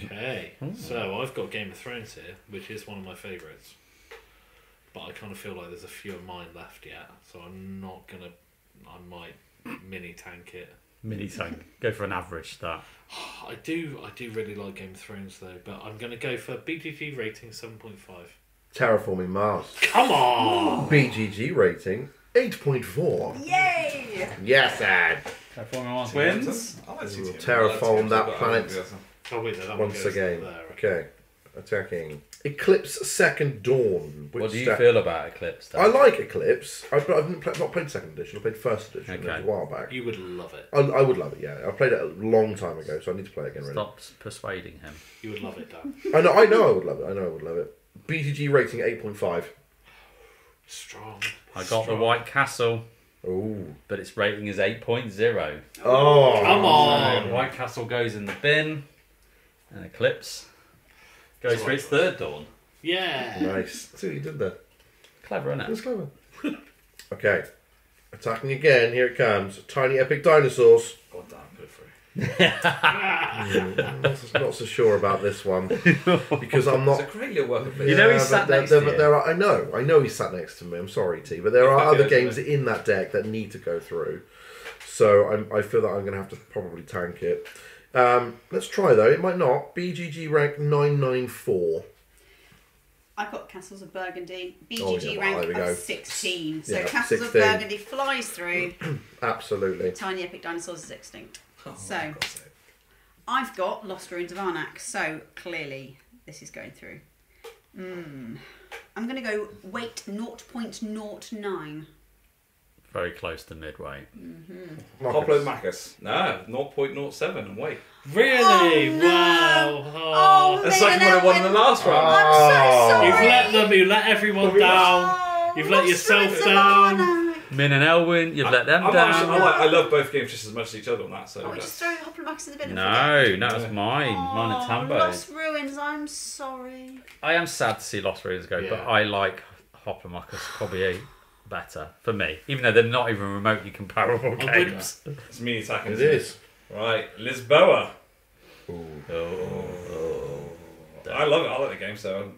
Okay. So I've got Game of Thrones here, which is one of my favourites. But I kind of feel like there's a few of mine left yet, so I'm not gonna. I might mini tank it.
Mini tank. Go for an average start.
I do really like Game of Thrones though, but I'm gonna go for BGG rating 7.5.
Terraforming Mars.
Come on!
BGG rating 8.4.
Yay!
Yes, Ad.
Terraforming Mars wins.
I like CTM.
We'll terraform that planet
Oh wait, that one
once
goes
again.
there.
Okay. Attacking. Eclipse Second Dawn.
What do you feel about Eclipse? Then?
I like Eclipse. I've not played Second Edition. I played First Edition
Okay.
a while back.
You would love it.
I would love it, yeah. I played it a long time ago, so I need to play it again. Really.
Stop persuading him.
You would love it, Dan.
I know I would love it. BGG rating 8.5.
Strong.
I got the White Castle,
Ooh.
but its rating is 8.0.
Oh.
Come
So
on!
White Castle goes in the bin, and Eclipse goes
It's
for its third dawn.
Yeah.
Nice. See what you did there.
Clever, isn't
That's
it?
clever. Okay. Attacking again. Here it comes. Tiny epic dinosaurs.
God damn, put through.
Not so sure about this one because I'm not.
It's a great little work of
You know he's sat next to you.
There are, I know he's sat next to me. I'm sorry, T, but there are
Yeah,
other
isn't
games
it?
in that deck that need to go through. So I feel that I'm going to have to probably tank it. Let's try though. It might not. BGG rank 994.
I've got Castles of Burgundy. BGG
Oh, yeah, well,
rank
there we go.
of 16. So
Yeah,
Castles
16.
of Burgundy flies through.
Absolutely.
Tiny Epic Dinosaurs is extinct.
Oh,
So-
for God's sake.
I've got Lost Ruins of Arnak. So clearly this is going through. I'm going to go weight 0.09.
Very close to midway.
Hoplomachus. No, 0.07 and wait.
Really?
Oh, no.
Wow.
Oh,
That's like what I won in the last round.
I'm so sorry.
You've let them. You let everyone down.
Oh,
You've let
Lost
yourself
Ruins of
down.
Arnak.
Min and Elwyn, you've let them
I'm
down.
not sure- I love both games just as much as each other on that. So
Oh, just throw Hoplomachus in the bin. and
No,
forget.
no, it's mine. Mine and Tambo's.
Lost Ruins, I'm sorry.
I am sad to see Lost Ruins go, but
Yeah.
I like Hoplomachus probably better for me, even though they're not even remotely comparable
wouldn't-
games.
it's me attacking.
It is.
Right, Lisboa.
Oh.
I love it. I like the game. So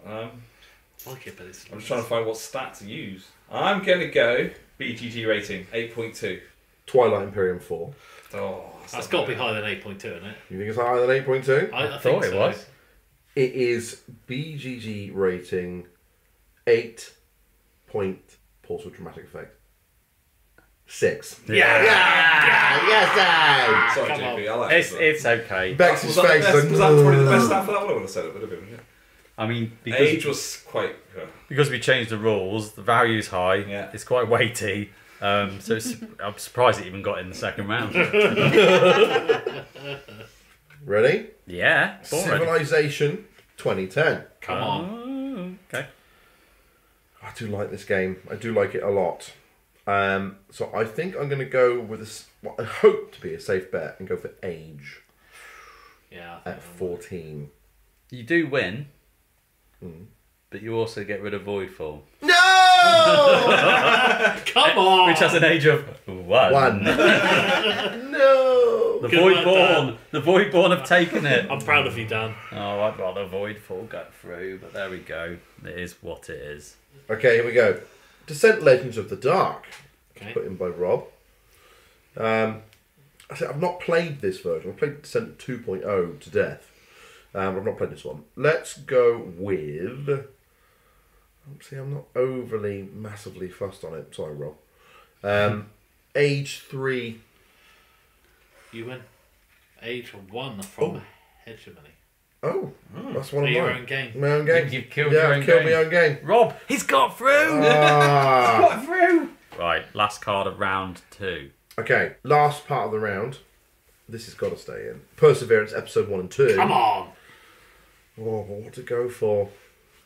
Like it, but it's.
I'm just trying to find what stat to use. I'm gonna go BGG rating 8.2.
Twilight Imperium 4.
Oh,
That's got to be higher than 8.2, isn't it?
You think it's higher than 8.2?
I
I
think
thought it
so.
was.
It is BGG rating 8 point. Pause for dramatic effect. 6.
Yeah.
Yes,
Sorry,
Come
JP. I like
It's
it.
it's okay.
Bex's
Was that,
face.
was that probably the best stat for that one? I would have said it would have been. Yeah.
I mean,
Age
because
was quite.
because we changed the rules, the value's high.
Yeah.
It's quite weighty. So I'm surprised it even got in the second round.
Ready?
Yeah. Born ready.
Civilization 2010.
Come on.
Okay.
I do like this game. I do like it a lot. So I think I'm going to go with what I hope to be a safe bet and go for age
Yeah. I think
at 14.
You do win, but you also get rid of Voidfall,
No!
Come on.
which has an age of 1.
1. No!
The
Good work,
Voidborn. The Voidborn have taken it.
I'm proud of you, Dan.
Oh, I'd rather Voidfall go through, but there we go. It is what it is.
Okay, here we go. Descent Legends of the Dark.
Okay.
Put in by Rob. I said I've not played this version. I've played Descent 2.0 to death. I've not played this one. Let's go with... See, I'm not overly, massively fussed on it. Sorry, Rob. Age 3.
You win. Age 1 from
Oh.
Hegemony.
Oh, that's one of
Your
mine.
own game.
My own game.
You've killed
yeah,
your
I've
own
killed
game.
my own game.
Rob, he's got through!
Ah.
Got through! Right, last card of round 2.
Okay, last part of the round. This has got to stay in. Perseverance, episode 1 and 2.
Come on.
Oh, what to go for?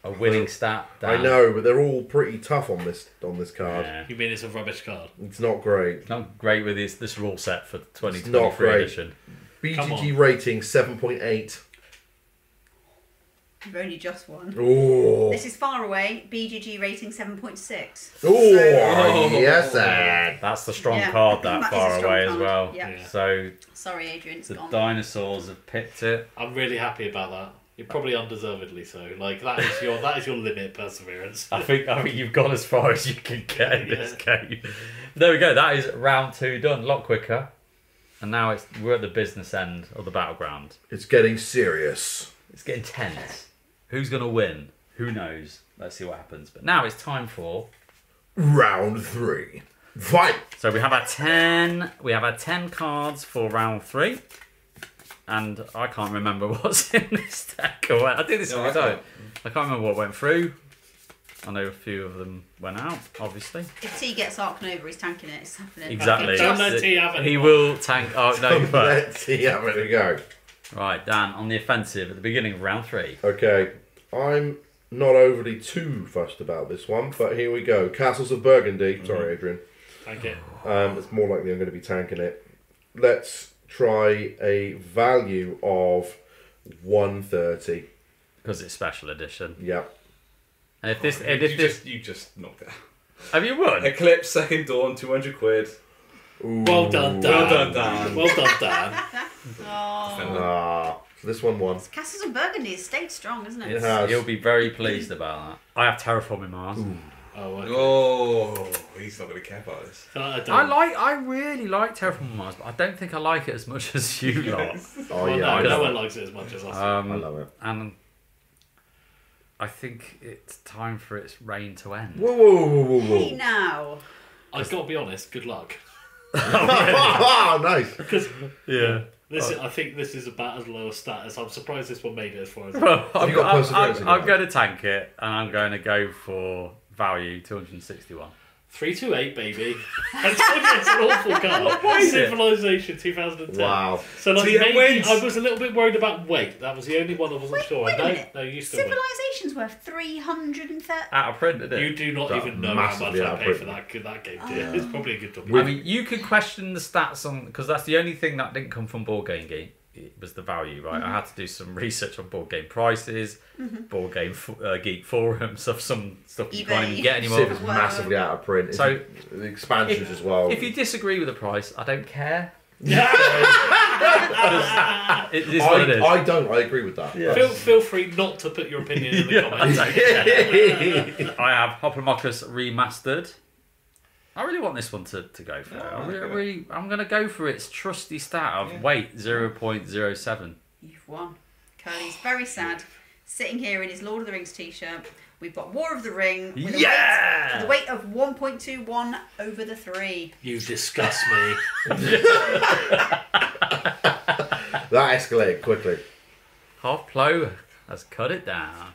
A winning stat.
I
Dan.
know, but they're all pretty tough on this card.
Yeah.
You mean it's a rubbish card?
It's not great.
Not great with this rule set for
It's not
2023
great.
edition.
BGG rating 7.8.
You've only just won.
Oh.
This is Faraway, BGG rating 7.6.
Oh,
So-
yes, sir.
That's the strong
Yeah,
card
that
that
is a
far
strong
away as
card.
well.
Yeah.
So
Sorry, Adrian, it's
the
gone.
Dinosaurs have picked it.
I'm really happy about that. You're probably undeservedly so. Like that is your limit, Perseverance.
I think you've gone as far as you can get in this game. There we go. That is round 2 done. A lot quicker. And now we're at the business end of the battleground.
It's getting serious.
It's getting tense. Who's going to win? Who knows? Let's see what happens. But now it's time for
Round 3. Fight.
So we have our 10. We have our 10 cards for round 3, and I can't remember what's in this deck. I did this every time. I can't remember what went through. I know a few of them went out, obviously.
If T gets Ark Nova, he's tanking it. It's happening.
Exactly.
Don't let T have
He
any.
will tank Ark Nova.
Let's see how we go.
Right, Dan on the offensive at the beginning of round 3.
Okay, I'm not overly too fussed about this one, but here we go. Castles of Burgundy. Sorry, Adrian.
Thank you.
It's more likely I'm going to be tanking it. Let's try a value of 130.
Because it's special edition.
Yep.
And if this,
You just knocked it out.
have you won?
Eclipse, Second Dawn, 200 quid.
Well done, Dan.
Well done, Dan.
Well done, Dan.
Ah, so this one won.
Castles and Burgundy has stayed strong, isn't it?
It has.
You'll be very pleased about that. I have Terraforming Mars.
Oh, okay.
Oh, he's not going to care about this.
I really like Terraforming Mars, but I don't think I like it as much as you lot.
Oh,
Well,
yeah,
no,
I
no
know.
one likes it as much as us.
I love it.
And I think it's time for its reign to end.
Whoa, whoa, whoa, whoa,
Hey
whoa.
now.
I've got to be honest. Good luck.
Oh, nice.
Because
Yeah.
I think this is about as low a status. I'm surprised this one made it as far as.
Well,
Have you got Perseverance in your
I'm
hand?
going to tank it, and I'm going to go for value 261.
328, baby. I told you it's an awful card.
What is it?
Civilisation 2010.
Wow.
So like
TM
maybe
wins.
I was a little bit worried about weight. That was the only one I wasn't sure.
Wait a minute.
No, you still win.
Civilization's worth 330.
Out of print, didn't it?
You do not
That's
even know how much
massively
I
out of
paid for
print.
that game. Dear. It's probably a good topic.
I mean, you could question the stats on, because that's the only thing that didn't come from Boardgame Geek. It was the value, right? I had to do some research on board game prices, board game geek forums of some stuff you can't even get anymore.
Civ is massively out of print.
So,
the expansions as well.
If you disagree with the price, I don't care.
Yeah.
It is what it is.
I don't. I agree with that.
Feel free not to put your opinion in the
Yeah,
comments.
I don't care. I have Hoplomachus Remastered. I really want this one to go for. I'm going to go for its trusty stat of weight 0.07.
You've won. Kerley's very sad, sitting here in his Lord of the Rings t-shirt. We've got War of the Ring with a weight of 1.21 over the 3.
You disgust me.
That escalated quickly.
Hoplo has cut it down.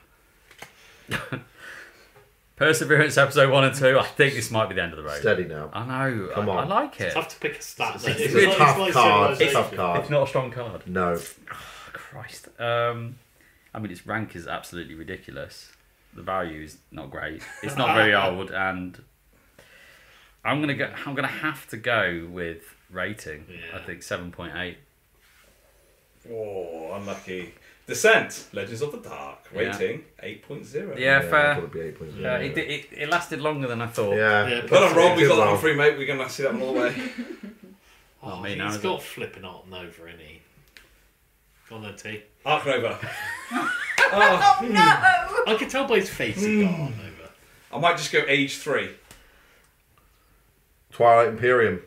Perseverance episode 1 and 2. I think this might be the end of the road.
Steady now.
I know.
Come
I
on.
like it.
Tough to pick a stat. though.
It's
like-
a tough
like
card. It's a
Civilisation.
tough card.
It's not a strong card.
No.
Christ. I mean, its rank is absolutely ridiculous. The value is not great. It's not very old, and I'm gonna have to go with rating.
Yeah.
I think 7.8.
Oh, unlucky. Descent, Legends of the Dark, rating 8.0.
Yeah,
I
fair.
thought it'd be 8.0.
It lasted longer than I thought.
Yeah.
Yeah,
Well done, Rob. We got that
Well.
one free, mate. We're going to see that one all the way.
Oh,
me now,
he's
is
got flipping Art Nova, isn't he? Go on then, T.
Ark Nova.
Oh no!
I can tell by his face he got Art Nova.
I might just go age 3.
Twilight Imperium.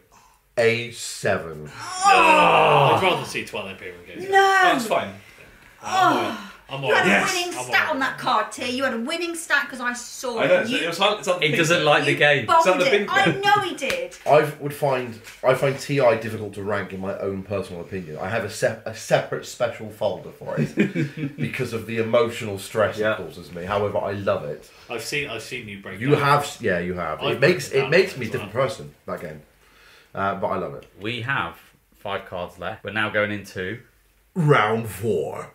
A7.
I'd rather see Twilight Imperium games.
No!
That's fine.
I'm
You had a
alright.
winning
I'm
stat
alright.
on that card, T. You had a winning stat because I saw
I know.
it. You
It's on the
He
pink
doesn't
bit.
like the game.
It's on
bombed
the
it.
big
I
bit.
know he did.
I find TI difficult to rank in my own personal opinion. I have a separate special folder for it because of the emotional stress
Yeah.
it causes me. However, I love it.
I've seen you break.
You
down.
have, yeah, you have.
I've
It makes
broken
me a
down
different
as well.
person, that game. But I love it.
We have 5 cards left. We're now going into.
Round 4.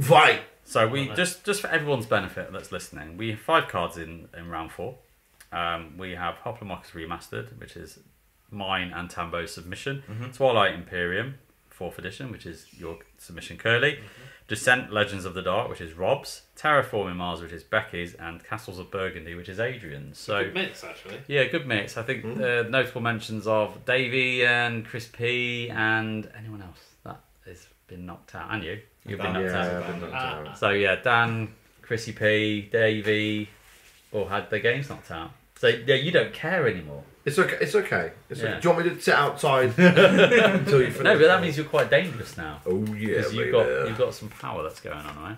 Fight.
So we just for everyone's benefit that's listening, we have 5 cards in round 4. We have Hoplomachus Remastered, which is mine and Tambo's submission. Twilight Imperium, 4th edition, which is your submission, Kerley. Descent Legends of the Dark, which is Rob's, Terraforming Mars, which is Becky's, and Castles of Burgundy, which is Adrian's. So
Good mix, actually.
yeah, good mix. I think notable mentions of Davey and Chris P and anyone else that has been knocked out, and you've been knocked out.
I've been knocked out.
So yeah, Dan, Chrissy P, Davey, all had their games knocked out. So yeah, you don't care anymore.
It's okay. It's okay.
Yeah.
Do you want me to sit outside until you finish?
No, but that means you're quite dangerous now.
Oh yeah,
Because you've got some power that's going on, right?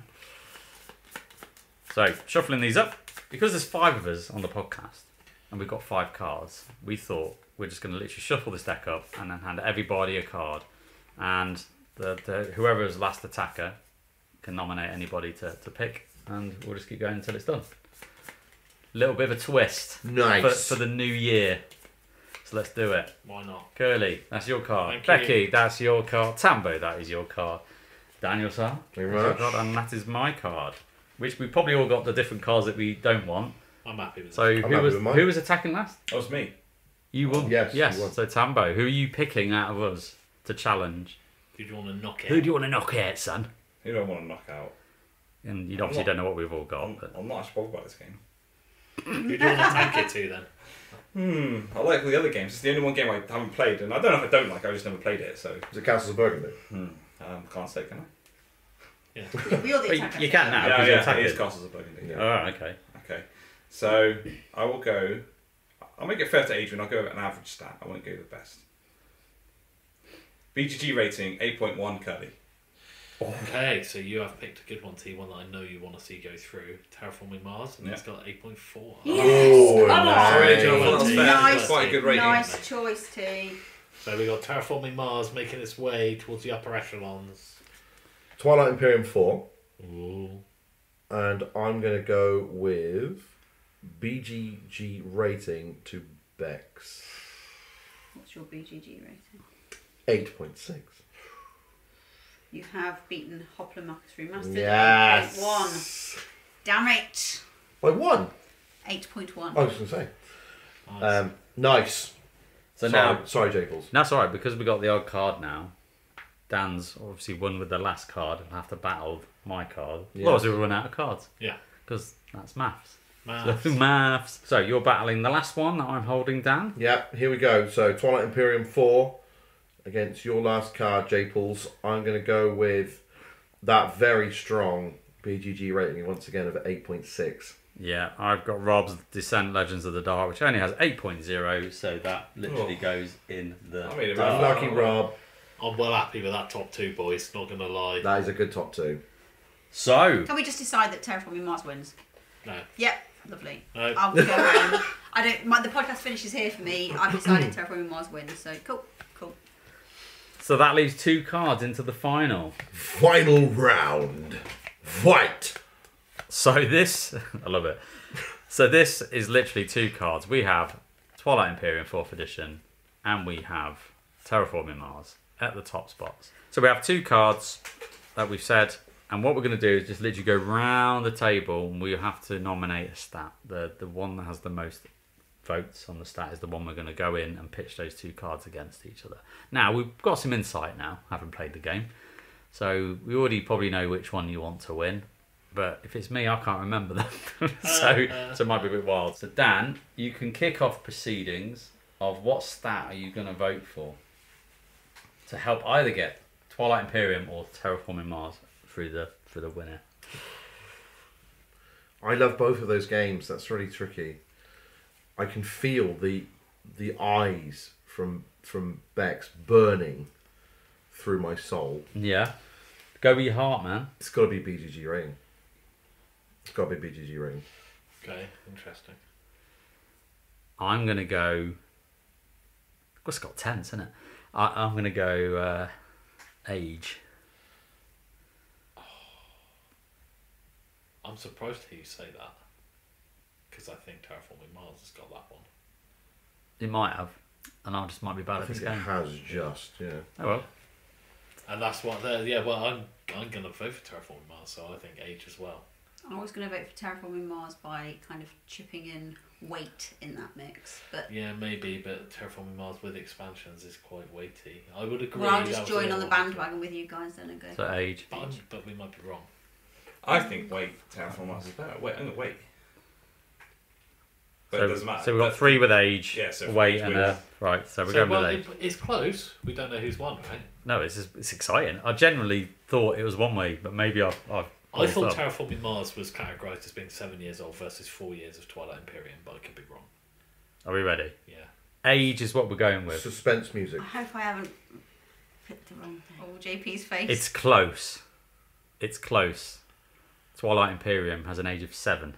So shuffling these up, because there's 5 of us on the podcast, and we've got 5 cards. We thought we're just going to literally shuffle this deck up and then hand everybody a card, and the whoever's last attacker can nominate anybody to pick, and we'll just keep going until it's done. Little bit of a twist,
Nice.
for the new year. So let's do it.
Why not?
Kerley, that's your card.
Thank
Becky,
you.
that's your card. Tambo, that is your card. Daniel, sir,
Thank you
that's
very
your
much.
card, and that is my card. Which we probably all got the different cards that we don't want.
I'm happy with
So
it.
happy with mine.
who was attacking last?
That was me.
You won.
Yes,
Yes.
you won.
So Tambo, who are you picking out of us to challenge?
Who do you want to knock out?
Who do you want to knock out, son?
Who do I want to knock out?
And you obviously don't know what we've all got.
I'm,
But
I'm not actually bothered about this game.
Who do you want to tank it to then?
I like all the other games. It's the only one game I haven't played, and I don't know if I don't like it, I just never played it, so
Is it Castles of Burgundy?
can't say, can I?
Yeah.
We all the
But
attacker.
you can now.
Yeah,
because you're
it
attacking.
is Castles of Burgundy.
Yeah.
Oh, okay.
Okay, so I will go. I'll make it fair to Adrian. I'll go with an average stat. I won't go the best. BGG rating 8.1 Kerley.
Okay, so you have picked a good one, T, one that I know you want to see go through. Terraforming Mars, and
Yeah.
it's got 8.4.
Oh,
Come on.
Sorry,
nice.
Adrian, I thought that was fair.
Nice.
It's quite a good rating.
Nice choice, T.
So we got Terraforming Mars making its way towards the upper echelons.
Twilight Imperium 4.
Ooh.
And I'm going to go with BGG rating to Bex.
What's your BGG rating?
8.6.
You have beaten Hoplomachus Remastered.
Yes.
8.1. Damn it.
By 1.
8.1.
I was going to say.
Nice.
Nice.
So
sorry,
now,
sorry, Japles.
that's all right because we got the odd card now. Dan's obviously won with the last card and have to battle my card.
Yeah.
Otherwise, we'll run out of cards.
Yeah.
Because that's maths.
Maths.
So, maths. So you're battling the last one that I'm holding, Dan.
Yeah, here we go. So Twilight Imperium 4 against your last card, Japles. I'm going to go with that very strong BGG rating once again of 8.6.
Yeah, I've got Rob's Descent Legends of the Dark, which only has 8.0, so that literally goes in the
I mean, it
dark.
Lucky Rob.
I'm well happy with that top 2, boys, not going to lie.
That is a good top 2.
So,
Can we just decide that Terraforming Mars wins?
No.
Yep, lovely.
No.
I'll go home. The podcast finishes here for me. I've decided Terraforming Mars wins, so cool.
so that leaves 2 cards into the final.
Final round. Fight.
So this, I love it. So this is literally 2 cards. We have Twilight Imperium 4th edition, and we have Terraforming Mars at the top spots. So we have 2 cards that we've said, and what we're going to do is just literally go round the table, and we have to nominate a stat. The one that has the most votes on the stat is the one we're going to go in and pitch those 2 cards against each other. Now, we've got some insight now, having played the game. So we already probably know which one you want to win. But if it's me, I can't remember them. so it might be a bit wild. So Dan, you can kick off proceedings of what stat are you going to vote for to help either get Twilight Imperium or Terraforming Mars through the winner.
I love both of those games. That's really tricky. I can feel the eyes from Bex burning through my soul.
Yeah. Go with your heart, man.
It's got to be BGG rating. It's got to be BGG rating.
Okay, interesting.
I'm going to go... It's got tense, isn't it? I'm going to go age.
I'm surprised to hear you say that. Because I think Terraforming Mars has got that one.
It might have. And I just might be bad
I
at this
think it
game.
has just, yeah.
Oh well.
And that's what, I'm going to vote for Terraforming Mars, so I think age as well.
I was going to vote for Terraforming Mars by kind of chipping in weight in that mix, but
Yeah, maybe, but Terraforming Mars with expansions is quite weighty. I would agree.
well, I'll
that
just
was
join
a
on the
little-
bandwagon with you guys then and go.
So age.
But we might be wrong.
I think Terraform Mars is better. I'm going to wait. But it doesn't matter.
So we've got 3 with age,
Yeah, so
weight,
with-
and a... Right, so we're
So,
going with age.
it's close. We don't know who's won, right?
No, it's exciting. I generally thought it was one way, but maybe I've
I thought
up.
Terraforming Mars was categorised as being 7 years old versus 4 years of Twilight Imperium, but I could be wrong.
Are we ready?
Yeah.
Age is what we're going with.
Suspense music.
I hope I haven't picked the wrong thing. Oh, JP's face.
It's close. It's close. Twilight Imperium has an age of 7,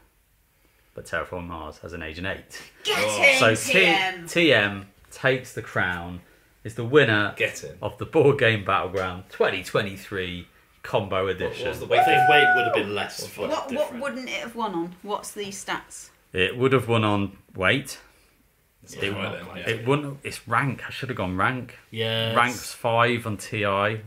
but Terraform Mars has an age of 8.
Get
Oh.
in,
So
TM!
TM takes the crown, is the winner
Get in.
of the Board Game Battleground 2023 Combo
What
Edition.
was the
I
weight?
think weight would have been less fun.
What
different.
wouldn't it have won on? What's the stats?
It would have won on weight.
Yeah,
It,
right
won-
then, yeah.
it wouldn't. It's rank. I should have gone rank.
Yes.
Rank's 5 on TI.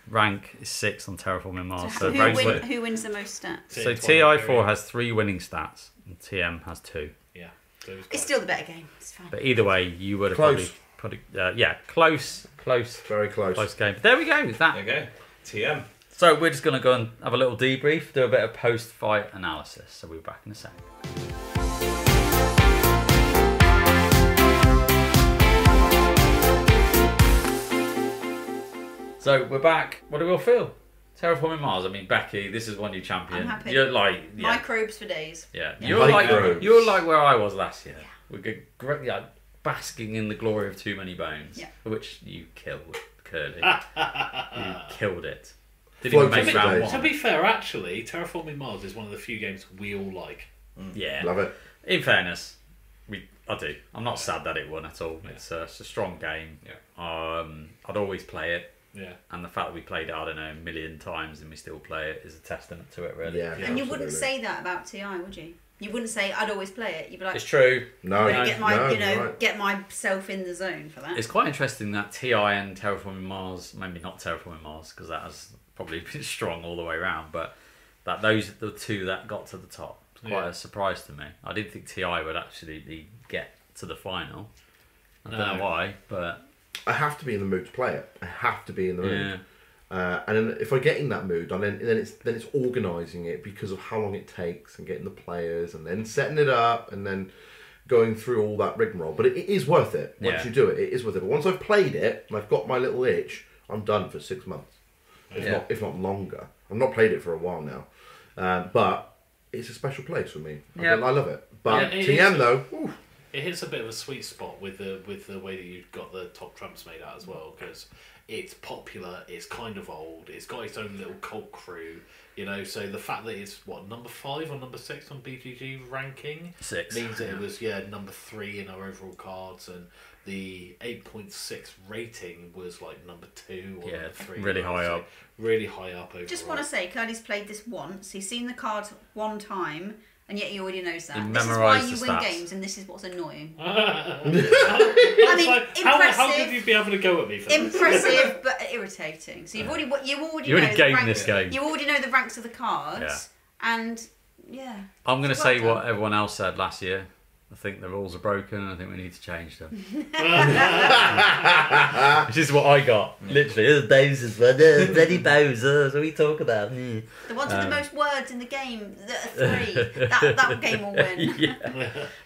Rank is 6 on Terraforming Mars. So very split.
Who wins the most stats?
So
Twilight
TI4
Imperium.
has 3 winning stats, and TM has 2.
Yeah. So it was
It's
quite-
still the better game. It's fine.
But either way, you would have
Close.
probably close
Very close.
game. But there we go.
There
That.
you go. TM.
So we're just going to go and have a little debrief, do a bit of post-fight analysis. So we'll be back in a sec. So we're back. What do we all feel? Terraforming Mars. I mean, Becky, this is one you champion.
I'm happy.
You're like, yeah,
Microbes for days.
yeah.
Yeah.
Microbes.
You're like where I was last year. We get great, basking in the glory of Too Many Bones,
Yeah.
which you killed, Kerley. You killed it. Didn't even
Floating
make round
days.
To
one.
be fair, actually, Terraforming Mars is one of the few games we all like.
Yeah.
Love it.
In fairness, I do. I'm not sad that it won at all.
Yeah.
It's a strong game.
Yeah.
I'd always play it,
Yeah.
and the fact that we played it, I don't know, a million times and we still play it is a testament to it, really.
Yeah.
And you wouldn't
absolutely.
say that about TI, would you? You wouldn't say I'd always play it. You'd be like,
It's true.
No,
"Better get my,
no,
you know,
you're right.
get myself in the zone for that.
It's quite interesting that TI and Terraforming Mars, maybe not Terraforming Mars, because that has probably been strong all the way around, but that those are the two that got to the top. It's quite
Yeah.
a surprise to me. I didn't think TI would actually get to the final. I don't know
No.
why, but
I have to be in the mood to play it. I have to be in the mood.
yeah.
And then if I get in that mood, then it's organising it because of how long it takes and getting the players and then setting it up and then going through all that rigmarole. But it is worth it once
Yeah.
you do it. It is worth it. But once I've played it and I've got my little itch, I'm done for 6 months,
Yeah.
if not longer. I've not played it for a while now, but it's a special place for me.
Yeah.
I love it. But
Yeah, it
TM
is.
though, ooh,
It hits a bit of a sweet spot with the way that you've got the top trumps made out as well, because it's popular, it's kind of old, it's got its own little cult crew, you know. So the fact that it's number 5 or number 6 on BGG ranking
6
means that it was number 3 in our overall cards, and the 8.6 rating was like number 2 or
Yeah,
number 3.
really high up.
Really high up overall.
Just want to say, Curly's played this once. He's seen the cards one time, and yet he already knows that.
He
This is why
memorised
you
the
win
stats.
games, and this is what's annoying.
I
mean,
how
impressive.
could you be able to go at me for this?
Impressive, but irritating. So you already
You
know
already
the
gamed
rank-
this game.
You already know the ranks of the cards,
Yeah.
and yeah.
I'm going to
So
say
well
what
done.
everyone else said last year. I think the rules are broken and I think we need to change them. Which is what I got. Literally. Oh, Bowser's one. Oh, bloody Bowser. That's what we talk about.
The ones with the most words in the game, that are 3, that game will win.
Yeah.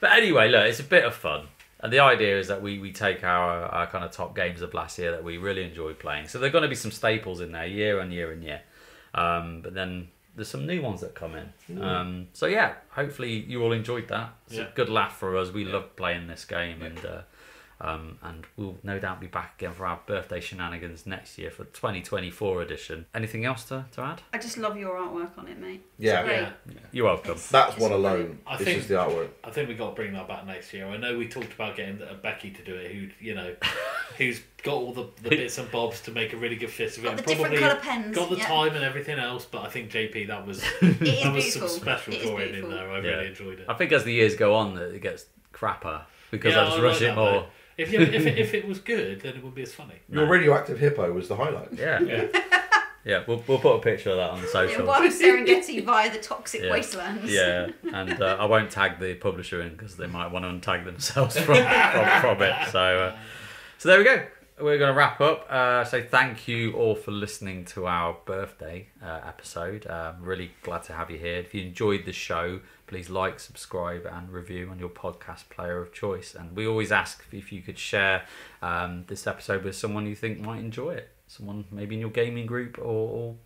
But anyway, look, it's a bit of fun. And the idea is that we take our kind of top games of last year that we really enjoyed playing. So there are going to be some staples in there year on year and year. But then there's some new ones that come in. So yeah, hopefully you all enjoyed that. It's
Yeah.
a good laugh for us. We love playing this game, and we'll no doubt be back again for our birthday shenanigans next year for 2024 edition. Anything else to add?
I just love your artwork on it, mate.
yeah,
Great.
Yeah.
You're welcome.
that's
It's
one alone.
brilliant.
I
It's
think-
just the artwork.
I think we got to bring that back next year. I know we talked about getting Becky to do it, who's got all the bits and bobs to make a really good fist of it.
Got
and
the different
probably
colour pens,
got the
yeah.
time and everything else. But I think JP, that was
It is
some
beautiful.
special
It is
drawing in
beautiful.
there. I
Yeah.
really enjoyed it.
I think as the years go on, that it gets crapper because
Yeah,
I just
I
rush
like
it
that,
more.
though. If it was good, then it would be as funny.
Your radioactive hippo was the highlight.
Yeah.
Yeah.
Yeah, we'll put a picture of that on the socials.
Wild Serengeti via the toxic wastelands.
Yeah, and I won't tag the publisher in because they might want to untag themselves from it. So there we go. We're going to wrap up. So thank you all for listening to our birthday episode. Really glad to have you here. If you enjoyed the show, please like, subscribe and review on your podcast player of choice. And we always ask if you could share this episode with someone you think might enjoy it. Someone maybe in your gaming group or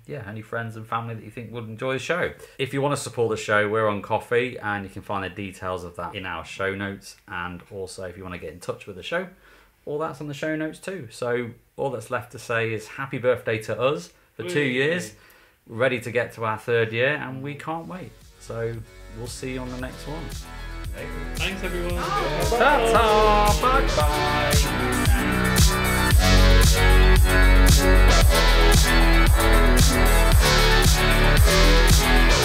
any friends and family that you think would enjoy the show. If you want to support the show, we're on Coffee and you can find the details of that in our show notes. And also if you want to get in touch with the show, all that's on the show notes too. So all that's left to say is happy birthday to us for 2 years. We're ready to get to our 3rd year and we can't wait. So we'll see you on the next one.
Thanks everyone.
Ta-ta! Bye-bye!